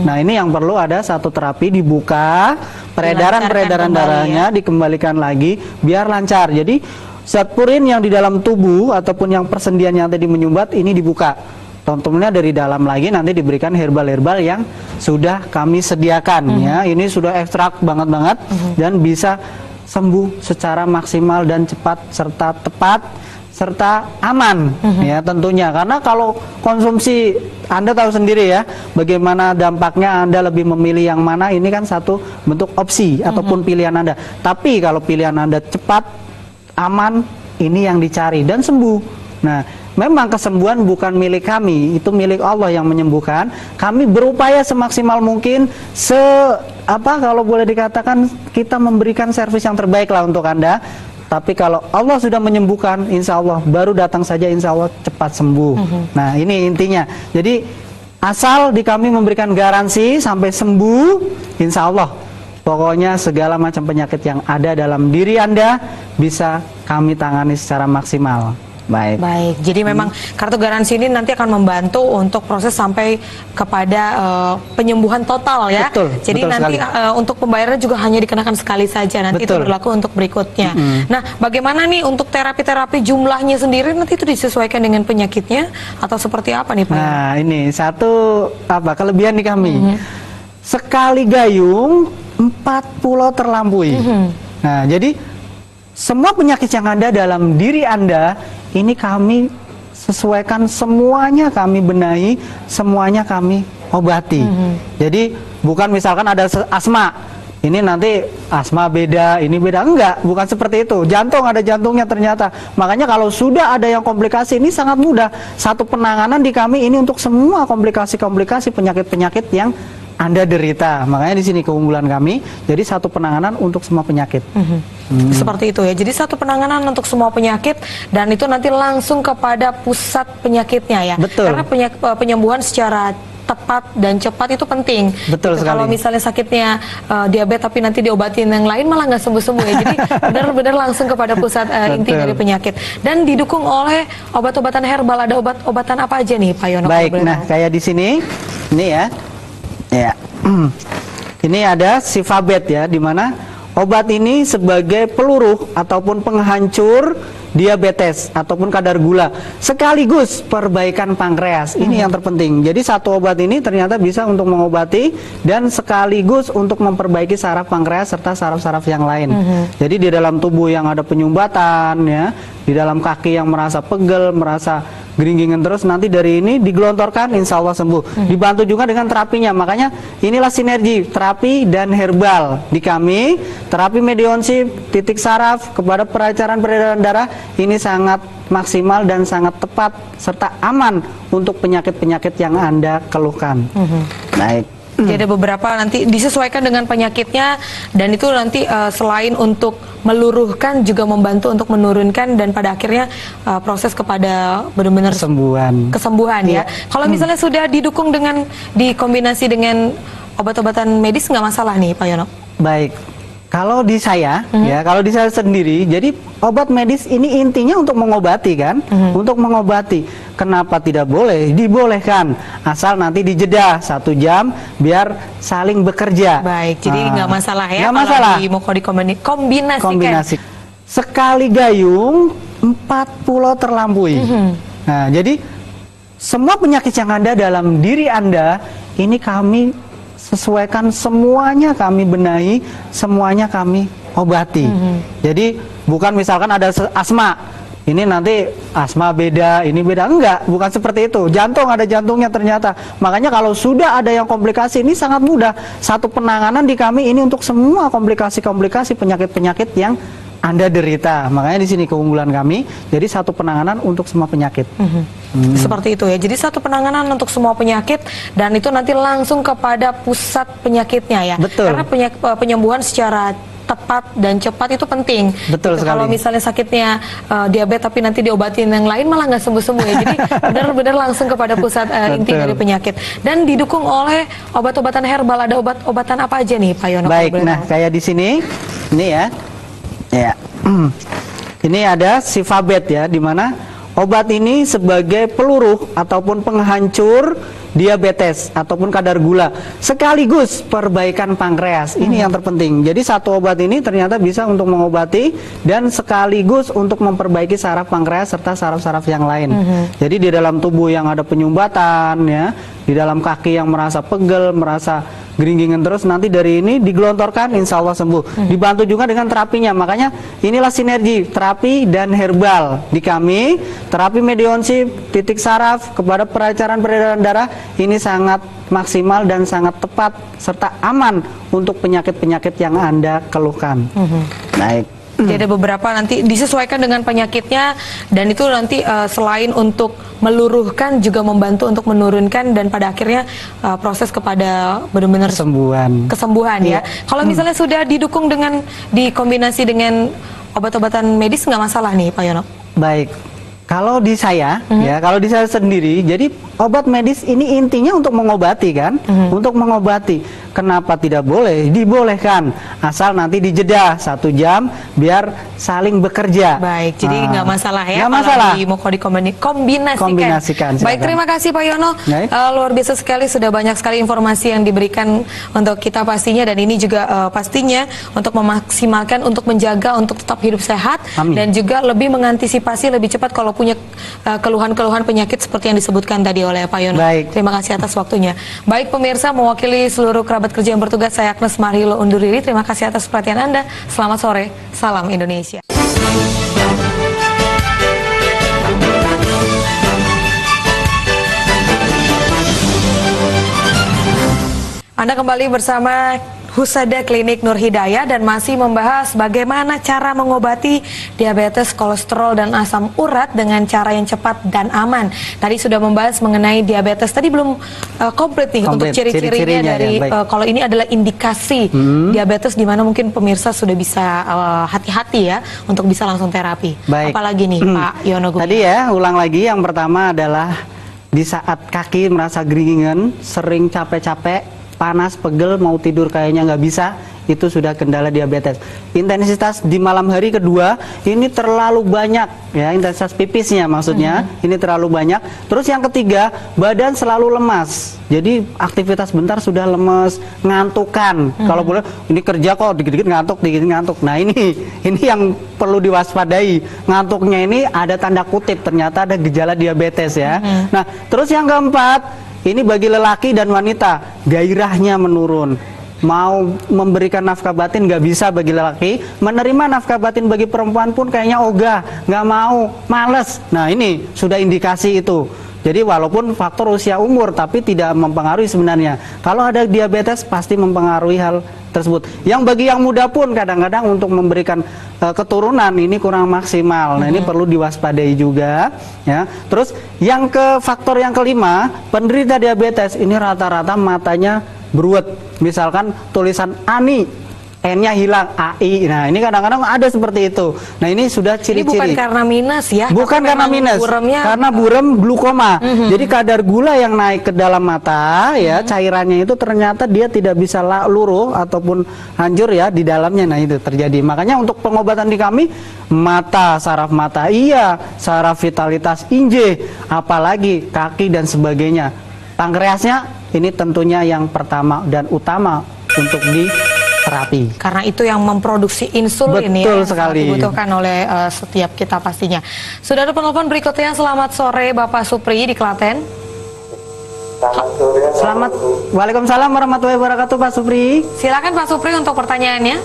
Nah, ini yang perlu ada satu terapi, dibuka peredaran darahnya, dikembalikan lagi biar lancar. Jadi zat purin yang di dalam tubuh ataupun yang persendian yang tadi menyumbat ini dibuka. Tentunya dari dalam lagi nanti diberikan herbal-herbal yang sudah kami sediakan ya. Ini sudah ekstrak banget dan bisa sembuh secara maksimal dan cepat serta tepat serta aman ya tentunya. Karena kalau konsumsi, Anda tahu sendiri ya bagaimana dampaknya. Anda lebih memilih yang mana, ini kan satu bentuk opsi ataupun pilihan Anda. Tapi kalau pilihan Anda cepat, aman, ini yang dicari dan sembuh. Nah, memang kesembuhan bukan milik kami, itu milik Allah yang menyembuhkan. Kami berupaya semaksimal mungkin, kalau boleh dikatakan kita memberikan servis yang terbaik lah untuk Anda. Tapi kalau Allah sudah menyembuhkan, insya Allah baru datang saja, insya Allah cepat sembuh. Nah, ini intinya. Jadi asal di kami memberikan garansi sampai sembuh, insya Allah. Pokoknya segala macam penyakit yang ada dalam diri Anda bisa kami tangani secara maksimal. Baik. Jadi memang kartu garansi ini nanti akan membantu untuk proses sampai kepada penyembuhan total ya. Jadi betul nanti untuk pembayarannya juga hanya dikenakan sekali saja. Nanti itu berlaku untuk berikutnya. Nah, bagaimana nih untuk terapi-terapi jumlahnya sendiri, nanti itu disesuaikan dengan penyakitnya atau seperti apa nih Pak? Nah, ini satu kelebihan di kami. Sekali gayung 4 pulau terlampaui. Nah, jadi semua penyakit yang ada dalam diri Anda ini kami sesuaikan, semuanya kami benahi, semuanya kami obati. Jadi bukan misalkan ada asma, ini nanti asma beda, ini beda, enggak, bukan seperti itu. Jantung ada jantungnya ternyata. Makanya kalau sudah ada yang komplikasi, ini sangat mudah. Satu penanganan di kami ini untuk semua komplikasi-komplikasi penyakit-penyakit yang Anda derita. Makanya di sini keunggulan kami. Jadi satu penanganan untuk semua penyakit. Seperti itu ya. Jadi satu penanganan untuk semua penyakit dan itu nanti langsung kepada pusat penyakitnya ya. Betul. Karena penyembuhan secara tepat dan cepat itu penting. Betul sekali. Kalau misalnya sakitnya diabetes tapi nanti diobatin yang lain malah nggak sembuh-sembuh ya. Jadi benar-benar langsung kepada pusat inti dari penyakit. Dan didukung oleh obat-obatan herbal. Ada obat-obatan apa aja nih Pak Yono? Baik, nah kayak di sini, ini ya. Ya, ini ada Sifabet ya, dimana obat ini sebagai peluru ataupun penghancur diabetes ataupun kadar gula, sekaligus perbaikan pankreas. Ini yang terpenting. Jadi satu obat ini ternyata bisa untuk mengobati dan sekaligus untuk memperbaiki saraf pankreas serta saraf-saraf yang lain. Jadi di dalam tubuh yang ada penyumbatan ya, di dalam kaki yang merasa pegel, merasa geringgingan terus, nanti dari ini digelontorkan, insya Allah sembuh. Dibantu juga dengan terapinya. Makanya inilah sinergi terapi dan herbal di kami. Terapi medionsi, titik saraf kepada perancaran peredaran darah ini sangat maksimal dan sangat tepat serta aman untuk penyakit-penyakit yang Anda keluhkan. Baik. Jadi ada beberapa nanti disesuaikan dengan penyakitnya dan itu nanti selain untuk meluruhkan juga membantu untuk menurunkan dan pada akhirnya proses kepada benar-benar kesembuhan ya. Kalau misalnya sudah didukung dengan dikombinasi dengan obat-obatan medis nggak masalah nih Pak Yono? Baik. Kalau di saya, ya, kalau di saya sendiri, jadi obat medis ini intinya untuk mengobati kan, untuk mengobati. Kenapa tidak boleh? Dibolehkan, asal nanti dijeda 1 jam, biar saling bekerja. Baik, jadi nggak masalah ya. Nggak masalah. Mau dikombinasikan. Kombinasi. Sekali gayung 4 pulau terlampaui. Nah, jadi semua penyakit yang ada dalam diri Anda ini kami sesuaikan, semuanya kami benahi, semuanya kami obati. Jadi bukan misalkan ada asma, ini nanti asma beda, ini beda, enggak, bukan seperti itu. Jantung ada jantungnya ternyata. Makanya kalau sudah ada yang komplikasi, ini sangat mudah. Satu penanganan di kami ini untuk semua komplikasi-komplikasi penyakit-penyakit yang Anda derita. Makanya di sini keunggulan kami. Jadi satu penanganan untuk semua penyakit. Seperti itu ya. Jadi satu penanganan untuk semua penyakit dan itu nanti langsung kepada pusat penyakitnya ya. Betul. Karena penyembuhan secara tepat dan cepat itu penting. Betul gitu. sekali. Kalau misalnya sakitnya diabetes tapi nanti diobatin yang lain malah nggak sembuh-sembuh ya. Jadi benar-benar langsung kepada pusat inti dari penyakit. Dan didukung oleh obat-obatan herbal. Ada obat-obatan apa aja nih Pak Yono? Baik, nah kayak di sini, ini ya. Ya, ini ada Sifabet ya, dimana obat ini sebagai peluruh ataupun penghancur diabetes ataupun kadar gula, sekaligus perbaikan pankreas. Ini yang terpenting. Jadi satu obat ini ternyata bisa untuk mengobati dan sekaligus untuk memperbaiki saraf pankreas serta saraf-saraf yang lain. Jadi di dalam tubuh yang ada penyumbatan ya, di dalam kaki yang merasa pegel, merasa geringgingan terus, nanti dari ini digelontorkan, insya Allah sembuh. Dibantu juga dengan terapinya. Makanya inilah sinergi terapi dan herbal di kami. Terapi medionsi titik saraf kepada pelancaran peredaran darah ini sangat maksimal dan sangat tepat serta aman untuk penyakit-penyakit yang Anda keluhkan. Baik. Jadi ada beberapa nanti disesuaikan dengan penyakitnya dan itu nanti selain untuk meluruhkan juga membantu untuk menurunkan dan pada akhirnya proses kepada benar-benar kesembuhan ya. Kalau misalnya sudah didukung dengan dikombinasi dengan obat-obatan medis nggak masalah nih Pak Yono? Baik. Kalau di saya ya, kalau di saya sendiri, jadi obat medis ini intinya untuk mengobati kan, untuk mengobati. Kenapa tidak boleh? Dibolehkan, asal nanti dijeda 1 jam biar saling bekerja. Baik, jadi nggak masalah ya. Nggak masalah. Mau dikombinasikan. Baik, terima kasih Pak Yono. Luar biasa sekali, sudah banyak sekali informasi yang diberikan untuk kita pastinya dan ini juga pastinya untuk memaksimalkan, untuk menjaga, untuk tetap hidup sehat. Amin. Dan juga lebih mengantisipasi lebih cepat kalau punya keluhan-keluhan penyakit seperti yang disebutkan tadi oleh Pak Yono. Baik. Terima kasih atas waktunya. Baik pemirsa, mewakili seluruh kerabat kerja yang bertugas, saya Agnes Marhilo undur diri. Terima kasih atas perhatian Anda. Selamat sore, salam Indonesia. Anda kembali bersama Husada Klinik Nur Hidayah dan masih membahas bagaimana cara mengobati diabetes, kolesterol, dan asam urat dengan cara yang cepat dan aman. Tadi sudah membahas mengenai diabetes, tadi belum komplit nih untuk ciri-cirinya dari ya, kalau ini adalah indikasi diabetes di mana mungkin pemirsa sudah bisa hati-hati ya untuk bisa langsung terapi. Baik. Apalagi nih Pak Yono Gumilar. Tadi ya, ulang lagi, yang pertama adalah di saat kaki merasa geringgingan, sering capek-capek, panas, pegel, mau tidur kayaknya nggak bisa, itu sudah kendala diabetes. Intensitas di malam hari kedua ini terlalu banyak ya, intensitas pipisnya maksudnya ini terlalu banyak. Terus yang ketiga, badan selalu lemas, jadi aktivitas bentar sudah lemes, ngantukan. Kalau boleh, ini kerja kok dikit-dikit ngantuk, dikit-dikit ngantuk. Nah ini yang perlu diwaspadai. Ngantuknya ini ada tanda kutip, ternyata ada gejala diabetes ya. Nah terus yang keempat, ini bagi lelaki dan wanita, gairahnya menurun. Mau memberikan nafkah batin nggak bisa bagi lelaki, menerima nafkah batin bagi perempuan pun kayaknya ogah, nggak mau, males. Nah ini sudah indikasi itu. Jadi walaupun faktor usia umur tapi tidak mempengaruhi sebenarnya. Kalau ada diabetes pasti mempengaruhi hal tersebut. Yang bagi yang muda pun kadang-kadang untuk memberikan keturunan ini kurang maksimal. Nah ini perlu diwaspadai juga ya. Terus yang faktor yang kelima, penderita diabetes ini rata-rata matanya beruet. Misalkan tulisan ANI, N-nya hilang, AI. Nah ini kadang-kadang ada seperti itu. Nah ini sudah ciri-ciri. Ini bukan karena minus ya? Bukan karena minus, karena burem glukoma. Jadi kadar gula yang naik ke dalam mata ya, cairannya itu ternyata dia tidak bisa luruh ataupun hancur ya di dalamnya. Nah itu terjadi. Makanya untuk pengobatan di kami, mata, saraf mata iya, saraf vitalitas inje, apalagi kaki dan sebagainya. Pankreasnya ini tentunya yang pertama dan utama untuk terapi. Karena itu yang memproduksi insulin ya, Betul yang sangat sekali. dibutuhkan oleh setiap kita pastinya. Sudah ada penelpon berikutnya. Selamat sore Bapak Supri di Klaten. Selamat sore. Selamat. Waalaikumsalam warahmatullahi wabarakatuh Pak Supri. Silakan Pak Supri untuk pertanyaannya.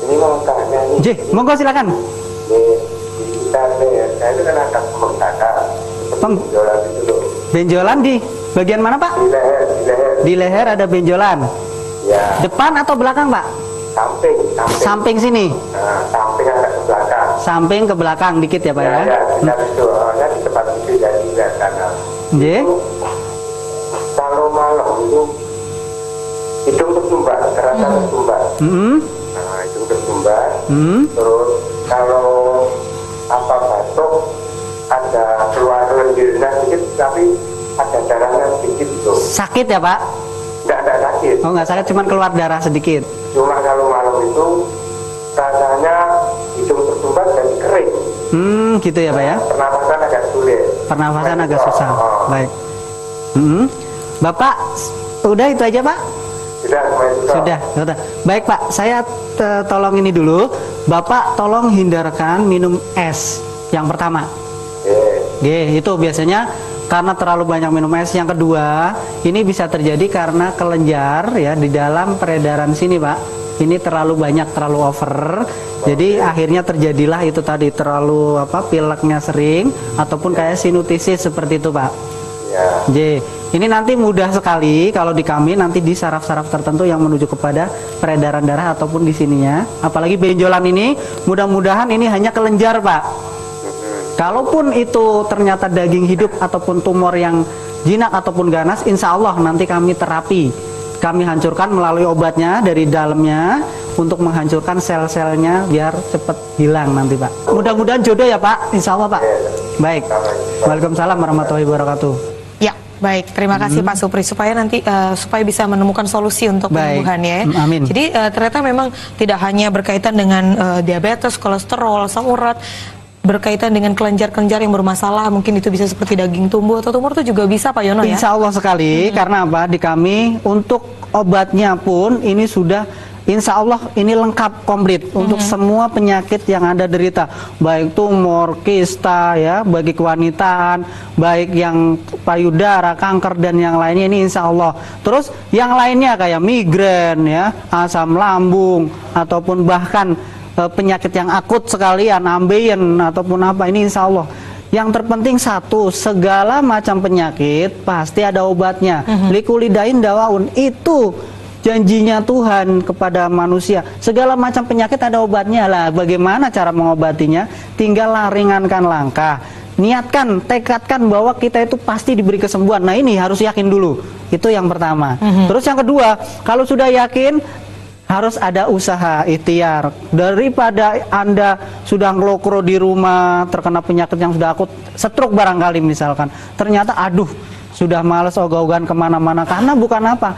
Ini mau tanya nih. J, monggo silakan. Di sekitar saya itu kan ada pembengkakan. Benjolan itu loh. Benjolan di bagian mana Pak? Di leher, di leher. Di leher ada benjolan. Ya, Depan atau belakang Pak? samping. Samping sini. Nah, samping ada ke belakang. Samping ke belakang dikit ya Pak ya. Ya, sekitar itu. Kan di tempat itu jadi kelihatan. J. Kalau malam itu hidung tersumbat, terasa tersumbat. Nah, hidung tersumbat. Terus kalau apa batuk ada keluar lendirnya sedikit, tapi ada darahnya sedikit tuh. Sakit ya Pak? Enggak sakit. Oh nggak sakit, cuman keluar darah sedikit. Cuma kalau malam itu rasanya hidung tersumbat dan kering. Gitu ya Pak ya? Pernapasan agak sulit. Pernafasan agak susah. Oh. Baik. Bapak, udah itu aja Pak? Sudah. Sudah. Baik Pak, saya tolong ini dulu. Bapak tolong hindarkan minum es yang pertama. Itu biasanya karena terlalu banyak minum es. Yang kedua, ini bisa terjadi karena kelenjar ya di dalam peredaran sini Pak. Ini terlalu banyak, terlalu over. Jadi akhirnya terjadilah itu tadi, terlalu pileknya sering ataupun kayak sinusitis seperti itu Pak. J. Ini nanti mudah sekali kalau di kami nanti di saraf-saraf tertentu yang menuju kepada peredaran darah ataupun di sininya. Apalagi benjolan ini, mudah-mudahan ini hanya kelenjar Pak. Kalaupun itu ternyata daging hidup ataupun tumor yang jinak ataupun ganas, insya Allah nanti kami terapi. Kami hancurkan melalui obatnya dari dalamnya untuk menghancurkan sel-selnya biar cepat hilang nanti Pak. Mudah-mudahan jodoh ya Pak, insya Allah Pak. Baik. Waalaikumsalam warahmatullahi wabarakatuh. Ya, baik. Terima kasih Pak Supri supaya nanti supaya bisa menemukan solusi untuk penyembuhan ya. Amin. Jadi ternyata memang tidak hanya berkaitan dengan diabetes, kolesterol, asam urat, berkaitan dengan kelenjar-kelenjar yang bermasalah, mungkin itu bisa seperti daging tumbuh atau tumor itu juga bisa Pak Yono ya? Insya Allah sekali, karena apa? Di kami untuk obatnya pun ini sudah insya Allah ini lengkap komplit untuk semua penyakit yang Anda derita, baik tumor, kista ya, bagi kewanitaan, baik yang payudara, kanker dan yang lainnya ini insya Allah. Terus yang lainnya kayak migrain ya, asam lambung ataupun bahkan penyakit yang akut sekalian, ambeien ataupun apa, ini insya Allah. Yang terpenting satu, segala macam penyakit pasti ada obatnya. Likulidain dawaun, itu janjinya Tuhan kepada manusia. Segala macam penyakit ada obatnya lah. Bagaimana cara mengobatinya? Tinggal ringankan langkah. Niatkan, tekadkan bahwa kita itu pasti diberi kesembuhan. Nah ini harus yakin dulu. Itu yang pertama. Terus yang kedua, kalau sudah yakin, harus ada usaha ikhtiar. Daripada Anda sudah ngelokro di rumah, terkena penyakit yang sudah akut, stroke barangkali misalkan, ternyata aduh sudah males ogah-ogahan kemana-mana, karena bukan apa,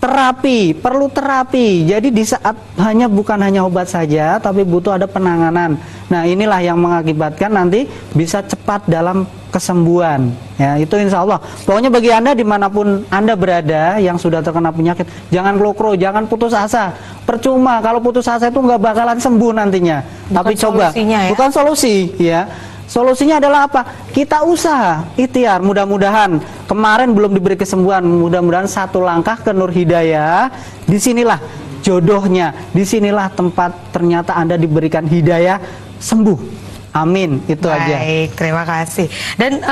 terapi, perlu terapi. Jadi di saat bukan hanya obat saja, tapi butuh ada penanganan. Nah inilah yang mengakibatkan nanti bisa cepat dalam kesembuhan. Ya itu insya Allah. Pokoknya bagi Anda dimanapun Anda berada yang sudah terkena penyakit, jangan klokro, jangan putus asa. Percuma kalau putus asa itu nggak bakalan sembuh nantinya. Bukan tapi coba, ya? Bukan solusi ya. Solusinya adalah apa? Kita usaha, ikhtiar. Mudah-mudahan kemarin belum diberi kesembuhan, mudah-mudahan satu langkah ke Nur Hidayah. Disinilah jodohnya, disinilah tempat ternyata Anda diberikan hidayah sembuh. Amin, itu aja. Baik, terima kasih. Dan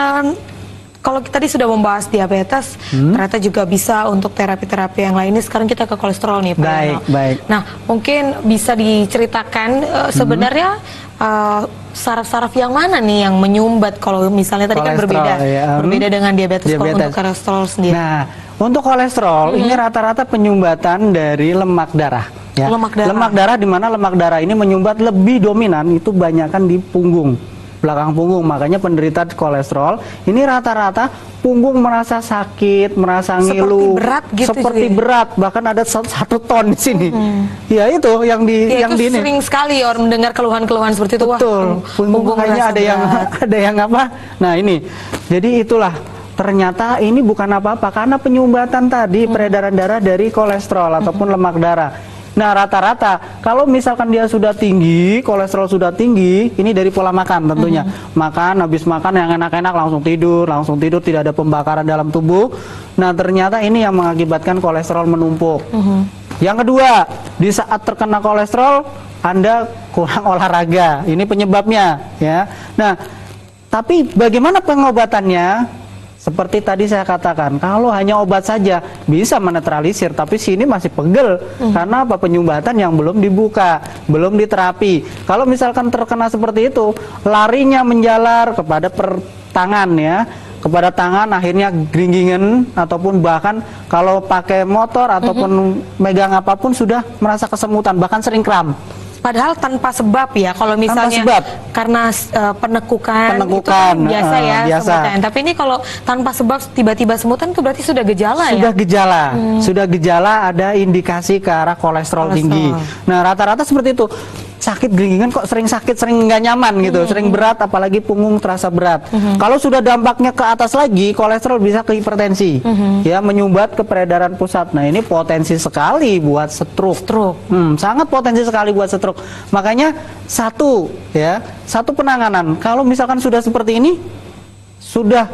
kalau tadi sudah membahas diabetes, ternyata juga bisa untuk terapi-terapi yang lainnya. Sekarang kita ke kolesterol nih Pak Yono. Baik. Nah, mungkin bisa diceritakan sebenarnya saraf-saraf yang mana nih yang menyumbat kalau misalnya tadi kan berbeda, berbeda dengan diabetes. Kalau untuk kolesterol sendiri. Nah, untuk kolesterol ini rata-rata penyumbatan dari lemak darah. Ya. Lemak darah di mana lemak darah ini menyumbat lebih dominan itu banyakkan di punggung, belakang punggung. Makanya penderita kolesterol ini rata-rata punggung merasa sakit, merasa ngilu, seperti berat, bahkan ada 1 ton di sini. Ya itu yang itu sering sekali orang mendengar keluhan-keluhan seperti itu. Betul. Makanya ada yang apa? Nah ini, jadi itulah. Ternyata ini bukan apa-apa karena penyumbatan tadi peredaran darah dari kolesterol ataupun lemak darah. Nah, rata-rata kalau misalkan dia sudah tinggi, kolesterol sudah tinggi, ini dari pola makan tentunya. Makan, habis makan yang enak-enak langsung tidur, tidak ada pembakaran dalam tubuh. Nah, ternyata ini yang mengakibatkan kolesterol menumpuk. Yang kedua, di saat terkena kolesterol, Anda kurang olahraga. Ini penyebabnya, ya. Nah, tapi bagaimana pengobatannya? Seperti tadi saya katakan, kalau hanya obat saja bisa menetralisir, tapi sini masih pegel karena apa? Penyumbatan yang belum dibuka, belum diterapi. Kalau misalkan terkena seperti itu, larinya menjalar kepada tangan ya, kepada tangan, akhirnya gringgingan ataupun bahkan kalau pakai motor ataupun megang apapun sudah merasa kesemutan, bahkan sering kram. Padahal tanpa sebab ya, kalau misalnya karena penekukan itu kan biasa ya semutan. Tapi ini kalau tanpa sebab tiba-tiba semutan itu berarti sudah gejala sudah ya? Gejala, sudah gejala ada indikasi ke arah kolesterol tinggi. Nah, rata-rata seperti itu. Sakit geringan kok sering sakit, sering nggak nyaman gitu, sering berat, apalagi punggung terasa berat. Kalau sudah dampaknya ke atas lagi, kolesterol bisa ke hipertensi, ya menyumbat ke peredaran pusat. Nah, ini potensi sekali buat stroke. Sangat potensi sekali buat stroke. Makanya satu penanganan. Kalau misalkan sudah seperti ini, sudah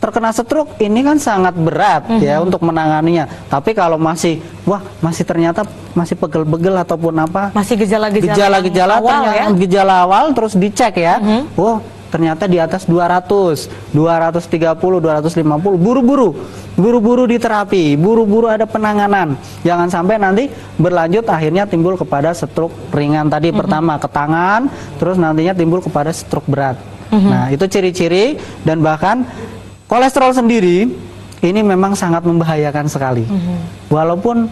terkena stroke, ini kan sangat berat ya untuk menanganinya. Tapi kalau masih ternyata masih pegel-pegel ataupun apa, masih gejala-gejala awal terus dicek ya. Ternyata di atas 200, 230, 250, buru-buru diterapi, buru-buru ada penanganan. Jangan sampai nanti berlanjut akhirnya timbul kepada stroke ringan tadi. Pertama ke tangan, terus nantinya timbul kepada stroke berat. Nah, itu ciri-ciri. Dan bahkan kolesterol sendiri ini memang sangat membahayakan sekali. Walaupun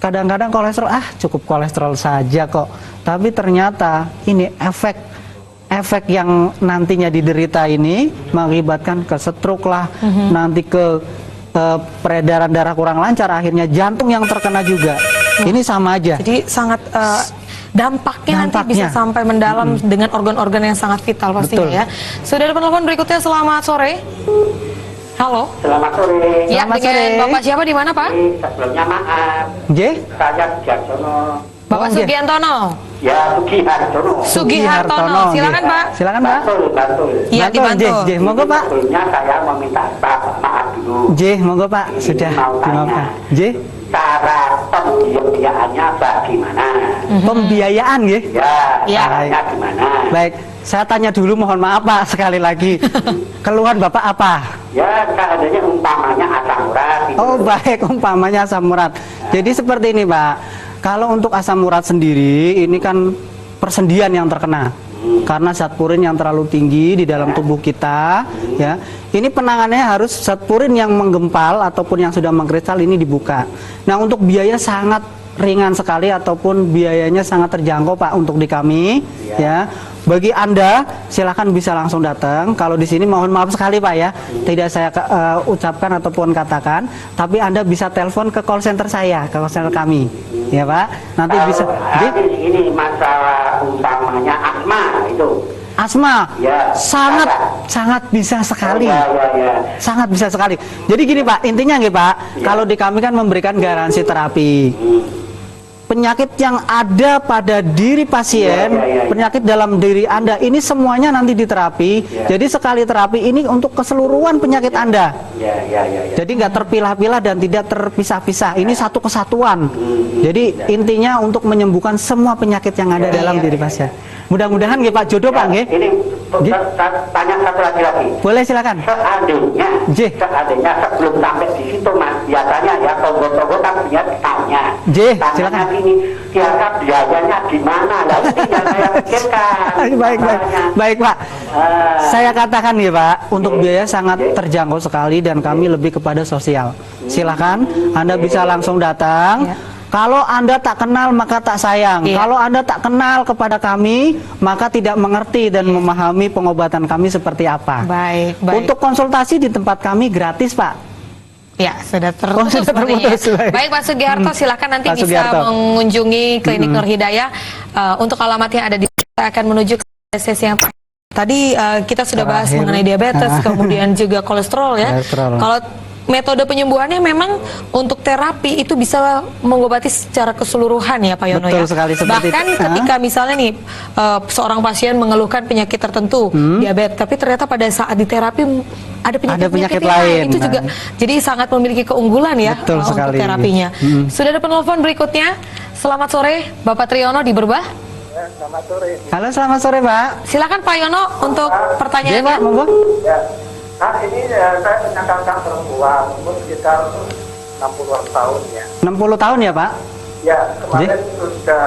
kadang-kadang kolesterol cukup kolesterol saja kok, tapi ternyata ini efek yang nantinya diderita ini mengakibatkan ke stroke lah, nanti ke peredaran darah kurang lancar, akhirnya jantung yang terkena juga. Ini sama aja. Jadi sangat dampaknya nanti bisa sampai mendalam dengan organ-organ yang sangat vital pastinya ya. Sudah ada penelpon berikutnya, selamat sore. Halo. Selamat sore. Ya, selamat dengan sore. Bapak siapa, di mana Pak? Sebelumnya maaf. Saya Sugihartono. Bapak Sugiantono. Ya, Sugihartono. Sugihartono. Silakan Pak. Silakan Pak. Bantul. Iya, dibantu. Monggo Pak. Sebelumnya saya meminta maaf dulu. Monggo Pak. Sudah dimaafkan. Cara pembiayaannya bagaimana? Pembiayaan ya? Ya, caranya gimana? Baik, saya tanya dulu, mohon maaf Pak, sekali lagi. Keluhan Bapak apa? Ya, seandainya umpamanya asam urat. Oh baik, umpamanya asam urat. Jadi seperti ini Pak, kalau untuk asam urat sendiri, ini kan persendian yang terkena. Karena zat purin yang terlalu tinggi di dalam tubuh kita, ya. Ini penanganannya harus zat purin yang menggempal ataupun yang sudah mengkristal ini dibuka. Nah, untuk biaya sangat ringan sekali ataupun biayanya sangat terjangkau Pak untuk di kami, ya. Bagi Anda silakan bisa langsung datang. Kalau di sini mohon maaf sekali Pak ya, tidak saya ucapkan ataupun katakan, tapi Anda bisa telepon ke call center saya, ke call center kami, ya Pak. Nanti bisa. Ini masalah utamanya asma itu. Asma, ya, sangat bisa sekali, sangat bisa sekali. Jadi gini Pak, intinya nggih Pak, kalau di kami kan memberikan garansi terapi. Penyakit yang ada pada diri pasien, penyakit dalam diri Anda, ini semuanya nanti diterapi. Jadi sekali terapi ini untuk keseluruhan penyakit Anda. Jadi nggak terpilah-pilah dan tidak terpisah-pisah. Ini satu kesatuan. Jadi intinya untuk menyembuhkan semua penyakit yang ada dalam diri pasien. Mudah-mudahan nggih Pak, jodoh Pak nggih. Ini tanya satu lagi. Boleh silakan. Seandainya sebelum sampai di situ Mas, biasanya ya tonggo-tonggo kan dia tanya. Silakan. Ini kira-kira biayanya gimana? Lah ini yang saya pikirkan. Baik Pak. Saya katakan ya Pak, untuk biaya sangat terjangkau sekali dan kami lebih kepada sosial. Silakan, Anda bisa langsung datang. Kalau Anda tak kenal maka tak sayang. Kalau Anda tak kenal kepada kami maka tidak mengerti dan memahami pengobatan kami seperti apa. Baik. Untuk konsultasi di tempat kami gratis Pak. Ya, sudah terputus. Baik Pak Sugiharto, silakan nanti bisa mengunjungi Klinik Nur Hidayah. Untuk alamat yang ada di kita akan menuju ke sesi yang tadi kita sudah bahas mengenai diabetes, kemudian juga kolesterol ya. Kalau metode penyembuhannya memang untuk terapi itu bisa mengobati secara keseluruhan ya Pak Yono. Betul ya. sekali, seperti Bahkan itu. ketika misalnya nih seorang pasien mengeluhkan penyakit tertentu, diabetes, tapi ternyata pada saat di terapi ada penyakit penyakit lain. itu juga jadi sangat memiliki keunggulan ya Betul untuk sekali. terapinya. Sudah ada penelpon berikutnya. Selamat sore Bapak Triyono di Berbah. Selamat sore. Halo, selamat sore Pak. Silakan Pak Yono untuk Iya Pak, pertanyaannya. monggo. Ya, ini saya penyakit perempuan, umur sekitar 60-an tahun ya. 60 tahun ya Pak? Ya, kemarin sudah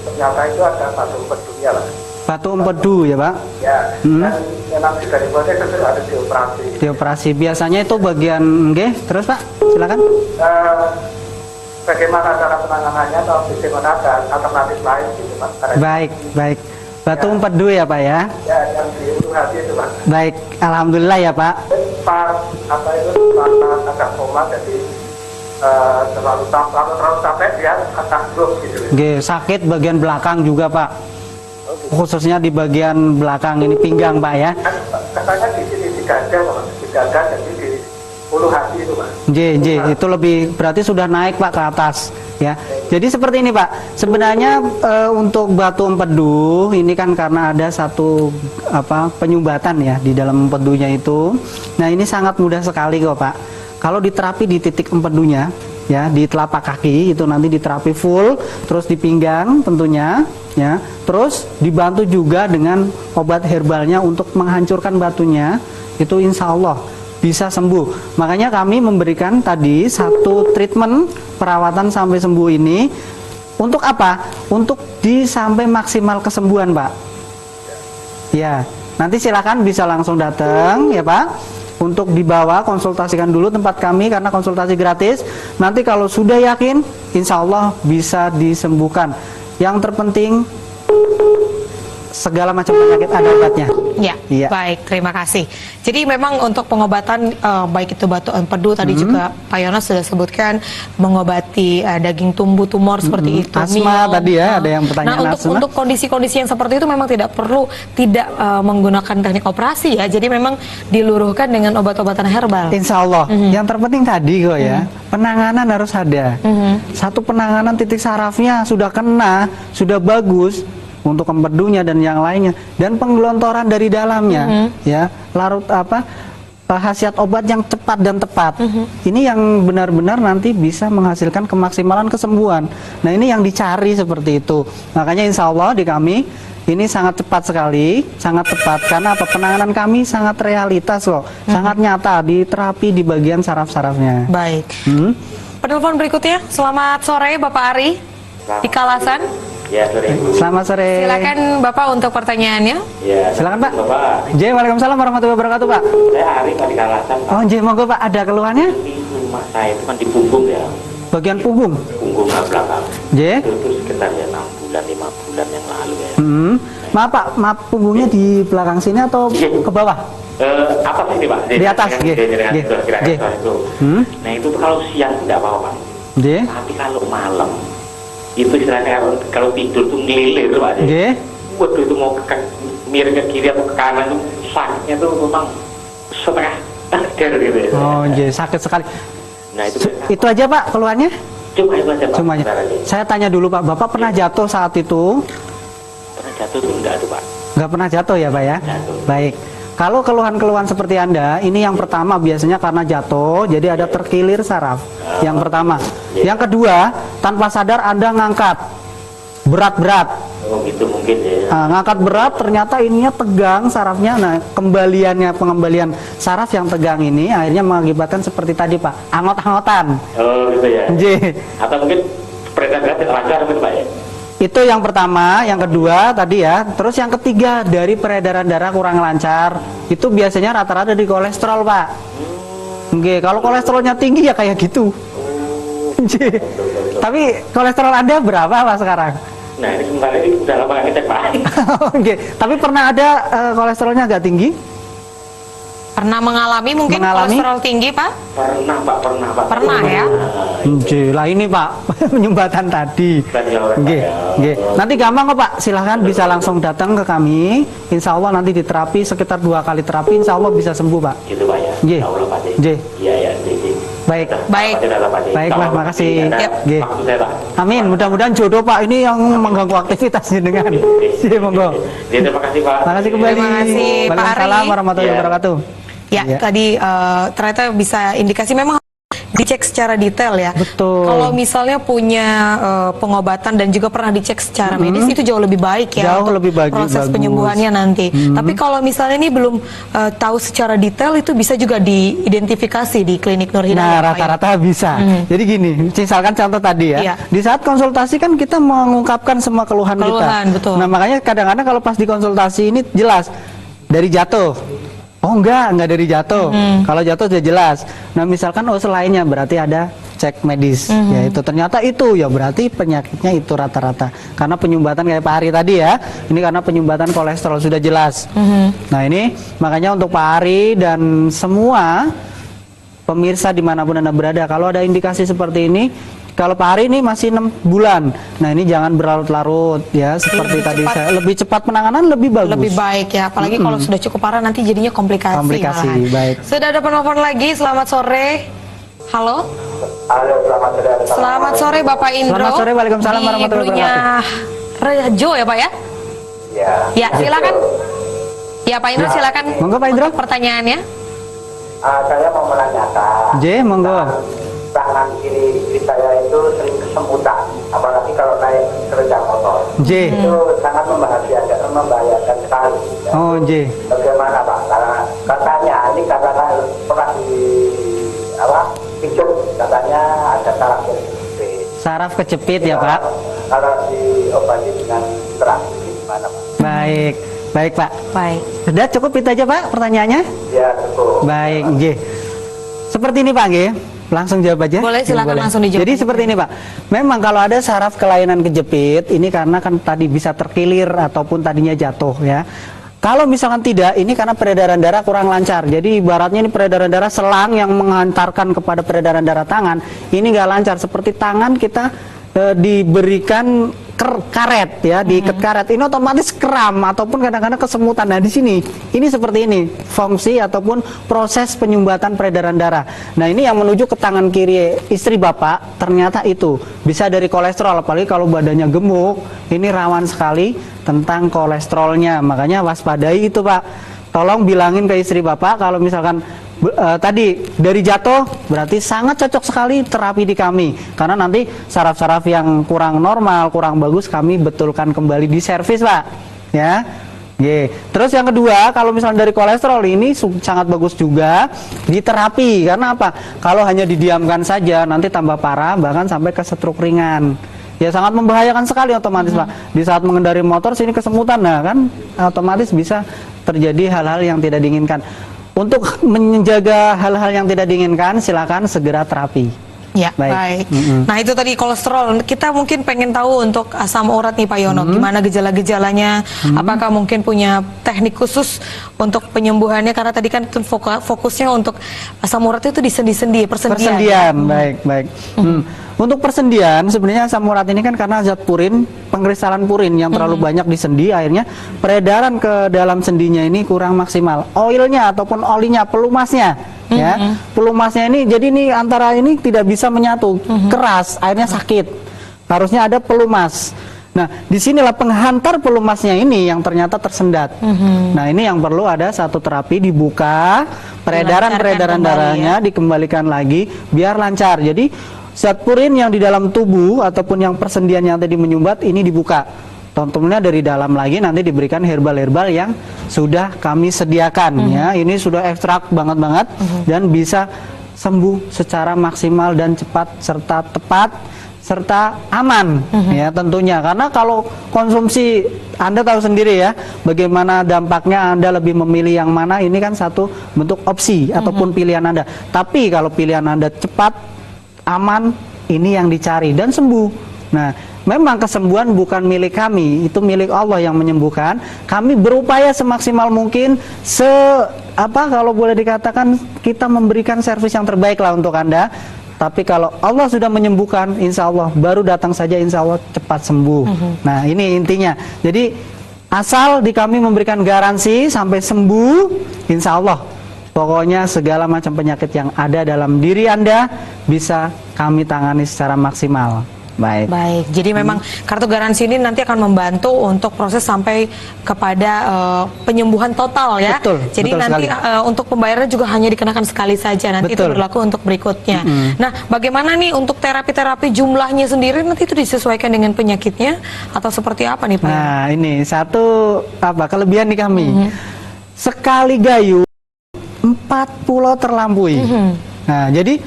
ternyata itu ada satu empedunya lah. Batu empedu ya Pak? Ya, dan memang sudah dibuatnya itu ada dioperasi. Dioperasi. Biasanya itu bagian terus Pak, silakan. Bagaimana cara penanganannya atau bagaimana ada alternatif lain gitu Pak? Baik, baik. Batu empedu ya Pak ya? Ya, yang di ulu hati itu Pak. Baik, alhamdulillah ya Pak. Pak, agak koma, jadi terlalu capek dia akan drop gitu. Sakit bagian belakang juga Pak. Khususnya di bagian belakang ini pinggang Pak ya. Katanya di sini di dada Pak, di dada jadi di ulu hati itu Pak. Itu lebih berarti sudah naik Pak ke atas ya. Jadi seperti ini Pak. Sebenarnya untuk batu empedu ini kan karena ada satu penyumbatan ya di dalam empedunya itu. Nah, ini sangat mudah sekali kok Pak. Kalau diterapi di titik empedunya ya, di telapak kaki itu nanti diterapi full, terus di pinggang tentunya ya. Terus dibantu juga dengan obat herbalnya untuk menghancurkan batunya, itu insya Allah bisa sembuh. Makanya kami memberikan tadi satu treatment perawatan sampai sembuh ini untuk apa? Untuk sampai maksimal kesembuhan Pak. Ya, nanti silakan bisa langsung datang ya Pak. Untuk dibawa konsultasikan dulu tempat kami karena konsultasi gratis. Nanti kalau sudah yakin, insya Allah bisa disembuhkan. Yang terpenting segala macam penyakit ada obatnya. Ya, Iya. baik, terima kasih. Jadi memang untuk pengobatan baik itu batu empedu tadi juga Pak Yono sudah sebutkan mengobati daging tumbuh tumor seperti itu. Asma tadi ya, ada yang pertanyaan Nah, asma. untuk kondisi-kondisi yang seperti itu memang tidak perlu menggunakan teknik operasi ya. Jadi memang diluruhkan dengan obat-obatan herbal. Insya Allah. Yang terpenting tadi kok ya, penanganan harus ada. Satu penanganan titik sarafnya sudah kena, sudah bagus untuk empedunya dan yang lainnya, dan penggelontoran dari dalamnya, ya, larut khasiat obat yang cepat dan tepat. Ini yang benar-benar nanti bisa menghasilkan kemaksimalan kesembuhan. Nah, ini yang dicari seperti itu. Makanya insya Allah di kami ini sangat cepat sekali, sangat tepat karena penanganan kami sangat realitas kok, sangat nyata di terapi di bagian saraf-sarafnya. Baik. Penelpon berikutnya, selamat sore Bapak Ari di Kalasan. Ya, sore Ibu. Selamat sore. Silakan Bapak untuk pertanyaannya. Ya, Silakan Pak. Bapak. Waalaikumsalam warahmatullahi wabarakatuh Pak. Saya Ari Pak di Kalasan. Pak. Oh, monggo Pak, ada keluhannya? Ini rumah saya itu kan di punggung ya, Bagian punggung. punggung belakang. J. Itu sekitar ya 6 bulan, 5 bulan yang lalu ya. Maaf Pak, maaf punggungnya di belakang sini atau ke bawah? Atas ini Pak. Di atas, G. G. Nah itu tuh kalau siang tidak apa-apa Pak. J. Tapi kalau malam itu istilahnya kalau tidur tuh ngelilir tuh Pak. J. Waduh itu mau miring ke kiri atau ke kanan tuh sakitnya tuh memang setengah dar gitu ya. Oh, J, sakit sekali. Nah itu Itu aja Pak keluhannya? cuma itu aja Pak. Cuma aja. Bentar aja. Saya tanya dulu Pak, Bapak pernah jatuh saat itu? Pernah jatuh tuh enggak tuh Pak. Nggak pernah jatuh ya Pak ya? Jatuh. Baik. Kalau keluhan-keluhan seperti Anda, ini yang pertama biasanya karena jatuh, jadi ada terkilir saraf. Yang pertama. Yang kedua, tanpa sadar Anda ngangkat berat-berat. Oh gitu mungkin ya. Nah, ngangkat berat ternyata ininya tegang sarafnya. Nah, pengembalian saraf yang tegang ini akhirnya mengakibatkan seperti tadi Pak, angot-angotan. Oh gitu ya. J. Atau mungkin peredaran darah lancar gitu Pak ya. Itu yang pertama, yang kedua tadi ya. Terus yang ketiga dari peredaran darah kurang lancar. Itu biasanya rata-rata di kolesterol, Pak. Oke, kalau kolesterolnya tinggi ya kayak gitu. J. Tapi kolesterol Anda berapa Pak sekarang? Nah ini sebentar ini udah lama nggak ngecek Pak. Oke, tapi pernah ada kolesterolnya agak tinggi? Pernah mengalami mungkin kolesterol tinggi Pak? Pernah Pak, pernah Pak. Pernah ya? Lah ini Pak, penyumbatan tadi. Oke. Nanti gampang kok Pak, silahkan bisa langsung datang ke kami. Insya Allah nanti diterapi sekitar 2 kali terapi, insya Allah bisa sembuh Pak. Gitu Pak ya. Nggih. Insya Allah, Pak De. Nggih. Iya, ya, Nggih. Baik. Baik. Baiklah, makasih. Yap. Nggih. Waktu saya, Pak. Amin, mudah-mudahan jodoh Pak ini yang mengganggu aktivitas jenengan. Nggih, monggo. Terima kasih, Pak. Makasih kembali. Terima kasih, Pak Ari. Waalaikumsalam warahmatullahi Iya. wabarakatuh. Ya, Iya. tadi ternyata bisa indikasi memang dicek secara detail ya. Betul. Kalau misalnya punya pengobatan dan juga pernah dicek secara medis itu jauh lebih baik ya. Jauh untuk lebih proses bagus. penyembuhannya nanti. Tapi kalau misalnya ini belum tahu secara detail itu bisa juga diidentifikasi di klinik Nur Hidayah. Nah, Pak, ya? rata-rata bisa. Jadi gini, misalkan contoh tadi ya. Iya. Di saat konsultasi kan kita mengungkapkan semua keluhan kita. Keluhan, betul. Nah, makanya kadang-kadang kalau pas di konsultasi ini jelas dari jatuh. Oh enggak dari jatuh. Kalau jatuh sudah jelas. Nah, misalkan selainnya berarti ada cek medis. Yaitu ternyata itu ya berarti penyakitnya itu rata-rata. Karena penyumbatan kayak Pak Ari tadi ya. Ini karena penyumbatan kolesterol sudah jelas. Nah, ini makanya untuk Pak Ari dan semua pemirsa dimanapun Anda berada, kalau ada indikasi seperti ini, kalau Pak Ari ini masih 6 bulan, nah ini jangan berlarut-larut ya, seperti Lebih tadi cepat. saya, lebih cepat penanganan lebih bagus. Lebih baik ya, apalagi kalau sudah cukup parah nanti jadinya komplikasi. Komplikasi, malahan. baik. Sudah ada penelpon lagi, selamat sore. Halo, Halo, selamat sore. selamat sore Bapak Indro. Selamat sore, waalaikumsalam warahmatullahi wabarakatuh. Rejo ya Pak ya? Ya. Ya, silakan. Ya Pak Indro silakan. Monggo, Pak Indro. Untuk pertanyaannya. Saya mau menanyakan. Monggo. Tangan kiri saya itu sering kesemutan, apalagi kalau naik sepeda motor. Itu sangat membahayakan sekali. Ya. Oh, Bagaimana Pak? Karena katanya ini pernah hidup katanya ada saraf kejepit. Saraf kejepit ya, Pak. Kalau diobati dengan terapi gimana Pak? Baik. Baik, Pak. Baik. Sudah cukup itu aja, Pak, pertanyaannya? Ya cukup. Baik, seperti ini, Pak, langsung jawab aja. Boleh, silakan langsung dijawab. Jadi seperti ini, Pak. Memang kalau ada saraf kelainan kejepit, ini karena kan tadi bisa terkilir ataupun tadinya jatuh ya. Kalau misalkan tidak, ini karena peredaran darah kurang lancar. Jadi ibaratnya ini peredaran darah selang yang menghantarkan kepada peredaran darah tangan. Ini nggak lancar. Seperti tangan kita diberikan karet ya, diikat karet, ini otomatis kram ataupun kadang-kadang kesemutan. Nah, di sini ini seperti ini fungsi ataupun proses penyumbatan peredaran darah. Nah, ini yang menuju ke tangan kiri istri Bapak, ternyata itu bisa dari kolesterol, apalagi kalau badannya gemuk, ini rawan sekali tentang kolesterolnya. Makanya waspadai itu, Pak. Tolong bilangin ke istri Bapak kalau misalkan tadi dari jatuh, berarti sangat cocok sekali terapi di kami, karena nanti saraf-saraf yang kurang normal, kurang bagus kami betulkan kembali di servis, Pak ya. Terus yang kedua, kalau misalnya dari kolesterol ini sangat bagus juga di terapi, karena apa? Kalau hanya didiamkan saja nanti tambah parah, bahkan sampai ke stroke ringan. Ya sangat membahayakan sekali otomatis, Pak. Di saat mengendari motor sini kesemutan, nah kan otomatis bisa terjadi hal-hal yang tidak diinginkan. Untuk menjaga hal-hal yang tidak diinginkan, silakan segera terapi. Ya, baik. Nah, itu tadi kolesterol. Kita mungkin pengen tahu untuk asam urat nih Pak Yono, gimana gejala-gejalanya? Apakah mungkin punya teknik khusus untuk penyembuhannya? Karena tadi kan fokusnya untuk asam urat itu di sendi-sendi, persendian. Baik. Untuk persendian, sebenarnya asam urat ini kan karena zat purin, pengkristalan purin yang terlalu banyak di sendi, akhirnya peredaran ke dalam sendinya ini kurang maksimal. Oilnya ataupun olinya, pelumasnya, ya, pelumasnya ini, jadi ini antara ini tidak bisa menyatu, keras, akhirnya sakit. Harusnya ada pelumas. Nah, disinilah penghantar pelumasnya ini yang ternyata tersendat. Nah, ini yang perlu ada satu terapi, dibuka peredaran darahnya, dikembalikan lagi biar lancar. Jadi zat purin yang di dalam tubuh ataupun yang persendian yang tadi menyumbat ini dibuka. Tentunya dari dalam lagi nanti diberikan herbal-herbal yang sudah kami sediakan ya. Ini sudah ekstrak banget dan bisa sembuh secara maksimal dan cepat serta tepat serta aman ya tentunya. Karena kalau konsumsi, Anda tahu sendiri ya bagaimana dampaknya. Anda lebih memilih yang mana, ini kan satu bentuk opsi ataupun pilihan Anda. Tapi kalau pilihan Anda cepat, aman, ini yang dicari dan sembuh. Nah, memang kesembuhan bukan milik kami, itu milik Allah yang menyembuhkan. Kami berupaya semaksimal mungkin, kalau boleh dikatakan kita memberikan servis yang terbaik lah untuk Anda. Tapi kalau Allah sudah menyembuhkan, insya Allah baru datang saja, insya Allah cepat sembuh. Nah, ini intinya. Jadi asal di kami memberikan garansi sampai sembuh, insya Allah Pokoknya segala macam penyakit yang ada dalam diri Anda bisa kami tangani secara maksimal. Baik. Baik, jadi memang kartu garansi ini nanti akan membantu untuk proses sampai kepada penyembuhan total ya. Betul, jadi betul nanti untuk pembayarannya juga hanya dikenakan sekali saja, nanti betul. itu berlaku untuk berikutnya. Nah, bagaimana nih untuk terapi-terapi jumlahnya sendiri nanti itu disesuaikan dengan penyakitnya atau seperti apa nih Pak? Nah, ini satu kelebihan di kami. Sekali gayung 4 pulau terlampaui. Nah, jadi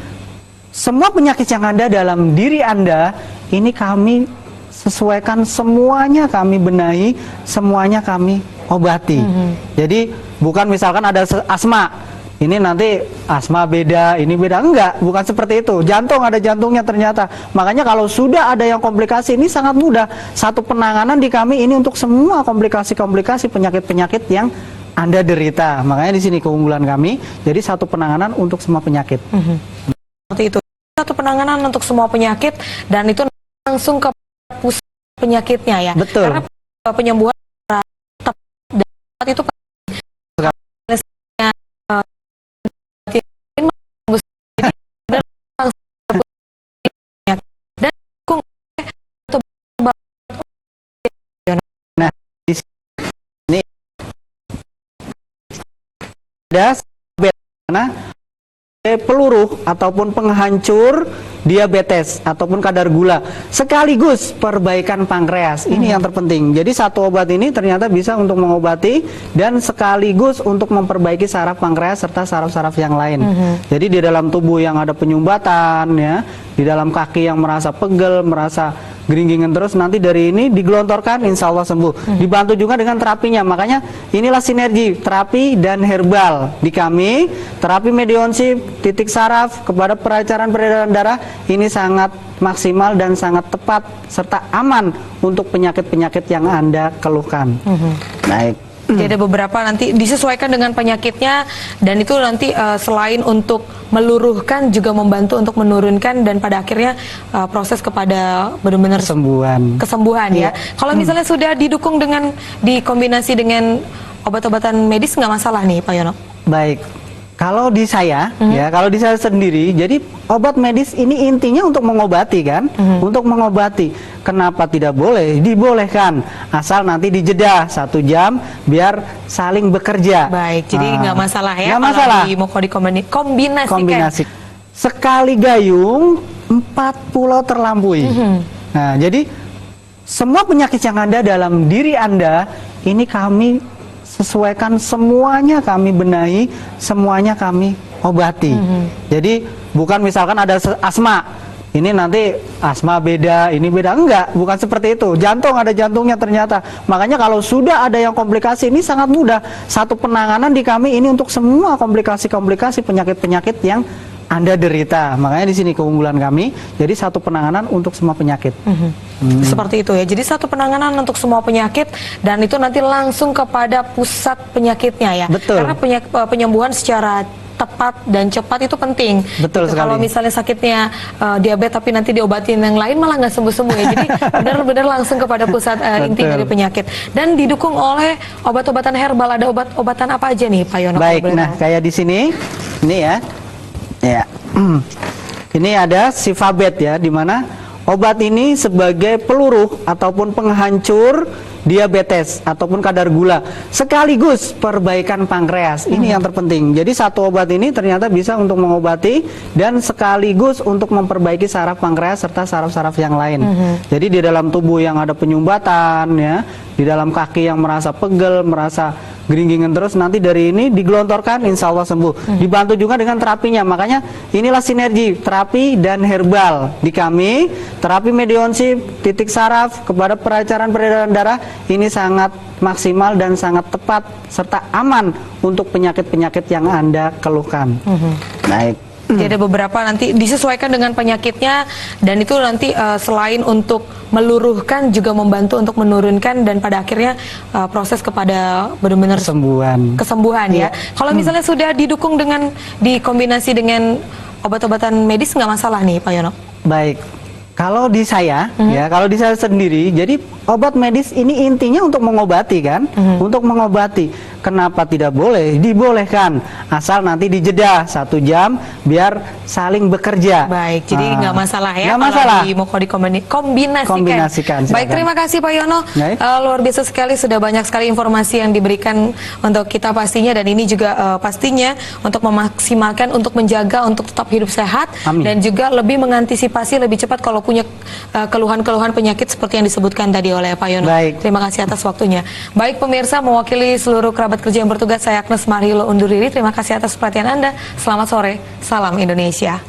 semua penyakit yang ada dalam diri Anda ini kami sesuaikan, semuanya kami benahi, semuanya kami obati. Jadi bukan misalkan ada asma, ini nanti asma beda, ini beda, enggak, bukan seperti itu. Jantung ada jantungnya ternyata. Makanya kalau sudah ada yang komplikasi ini sangat mudah. Satu penanganan di kami ini untuk semua komplikasi-komplikasi penyakit-penyakit yang Anda derita. Makanya di sini keunggulan kami. Jadi satu penanganan untuk semua penyakit. Seperti itu. Satu penanganan untuk semua penyakit dan itu langsung ke pusat penyakitnya ya. Betul. Karena penyembuhan tepat itu nah di sini ada peluru ataupun penghancur diabetes ataupun kadar gula sekaligus perbaikan pankreas. Ini yang terpenting. Jadi satu obat ini ternyata bisa untuk mengobati dan sekaligus untuk memperbaiki saraf pankreas serta saraf-saraf yang lain. Jadi di dalam tubuh yang ada penyumbatan ya, di dalam kaki yang merasa pegel, merasa geringgingan terus, nanti dari ini digelontorkan insya Allah sembuh. Dibantu juga dengan terapinya. Makanya inilah sinergi terapi dan herbal di kami. Terapi medionsi titik saraf kepada peredaran darah ini sangat maksimal dan sangat tepat serta aman untuk penyakit-penyakit yang Anda keluhkan. Baik. Jadi ada beberapa nanti disesuaikan dengan penyakitnya dan itu nanti selain untuk meluruhkan juga membantu untuk menurunkan dan pada akhirnya proses kepada benar-benar kesembuhan ya. Kalau misalnya sudah didukung dengan dikombinasi dengan obat-obatan medis nggak masalah nih Pak Yono? Baik. Kalau di saya, ya, kalau di saya sendiri, jadi obat medis ini intinya untuk mengobati kan, untuk mengobati. Kenapa tidak boleh? Dibolehkan, asal nanti dijeda 1 jam, biar saling bekerja. Baik, jadi nggak masalah ya. Nggak masalah. Mau dikombinasikan. Kombinasi. Sekali gayung 4 pulau terlampaui. Nah, jadi semua penyakit yang ada dalam diri Anda ini kami sesuaikan, semuanya kami benahi, semuanya kami obati. Jadi bukan misalkan ada asma, ini nanti asma beda, ini beda, enggak, bukan seperti itu. Jantung ada jantungnya ternyata. Makanya kalau sudah ada yang komplikasi ini sangat mudah. Satu penanganan di kami ini untuk semua komplikasi-komplikasi penyakit-penyakit yang Anda derita. Makanya di sini keunggulan kami. Jadi satu penanganan untuk semua penyakit. Seperti itu ya. Jadi satu penanganan untuk semua penyakit dan itu nanti langsung kepada pusat penyakitnya ya. Betul. Karena penyembuhan secara tepat dan cepat itu penting. Betul sekali. Kalau misalnya sakitnya diabetes tapi nanti diobatin yang lain malah nggak sembuh-sembuh ya. Jadi benar-benar langsung kepada pusat inti dari penyakit. Dan didukung oleh obat-obatan herbal. Ada obat-obatan apa aja nih Pak Yono? Baik, nah kayak di sini, ini ya. Ya, ini ada Sifabet ya, dimana obat ini sebagai peluru ataupun penghancur diabetes ataupun kadar gula sekaligus perbaikan pankreas. Ini yang terpenting. Jadi satu obat ini ternyata bisa untuk mengobati dan sekaligus untuk memperbaiki saraf pankreas serta saraf-saraf yang lain. Jadi di dalam tubuh yang ada penyumbatan ya, di dalam kaki yang merasa pegel, merasa geringgingan terus, nanti dari ini digelontorkan insya Allah sembuh. Dibantu juga dengan terapinya. Makanya inilah sinergi terapi dan herbal di kami. Terapi medionsi titik saraf kepada peredaran darah ini sangat maksimal dan sangat tepat serta aman untuk penyakit-penyakit yang Anda keluhkan. Baik. Jadi ada beberapa nanti disesuaikan dengan penyakitnya dan itu nanti selain untuk meluruhkan juga membantu untuk menurunkan dan pada akhirnya proses kepada benar-benar kesembuhan ya. Kalau misalnya sudah didukung dengan dikombinasi dengan obat-obatan medis nggak masalah nih Pak Yono? Baik. Kalau di saya, ya, kalau di saya sendiri, jadi obat medis ini intinya untuk mengobati kan, untuk mengobati. Kenapa tidak boleh? Dibolehkan, asal nanti dijeda 1 jam biar saling bekerja. Baik, jadi nggak masalah ya. Nggak masalah. Mau dikombinasikan. Kombinasikan, Baik, silakan. terima kasih Pak Yono. Baik. Luar biasa sekali, sudah banyak sekali informasi yang diberikan untuk kita pastinya, dan ini juga pastinya untuk memaksimalkan, untuk menjaga, untuk tetap hidup sehat. Amin. Dan juga lebih mengantisipasi lebih cepat kalau punya keluhan-keluhan penyakit seperti yang disebutkan tadi oleh Pak Yono. Baik. Terima kasih atas waktunya. Baik pemirsa, mewakili seluruh kerabat kerja yang bertugas, saya Agnes Marhilo undur diri. Terima kasih atas perhatian Anda. Selamat sore, salam Indonesia.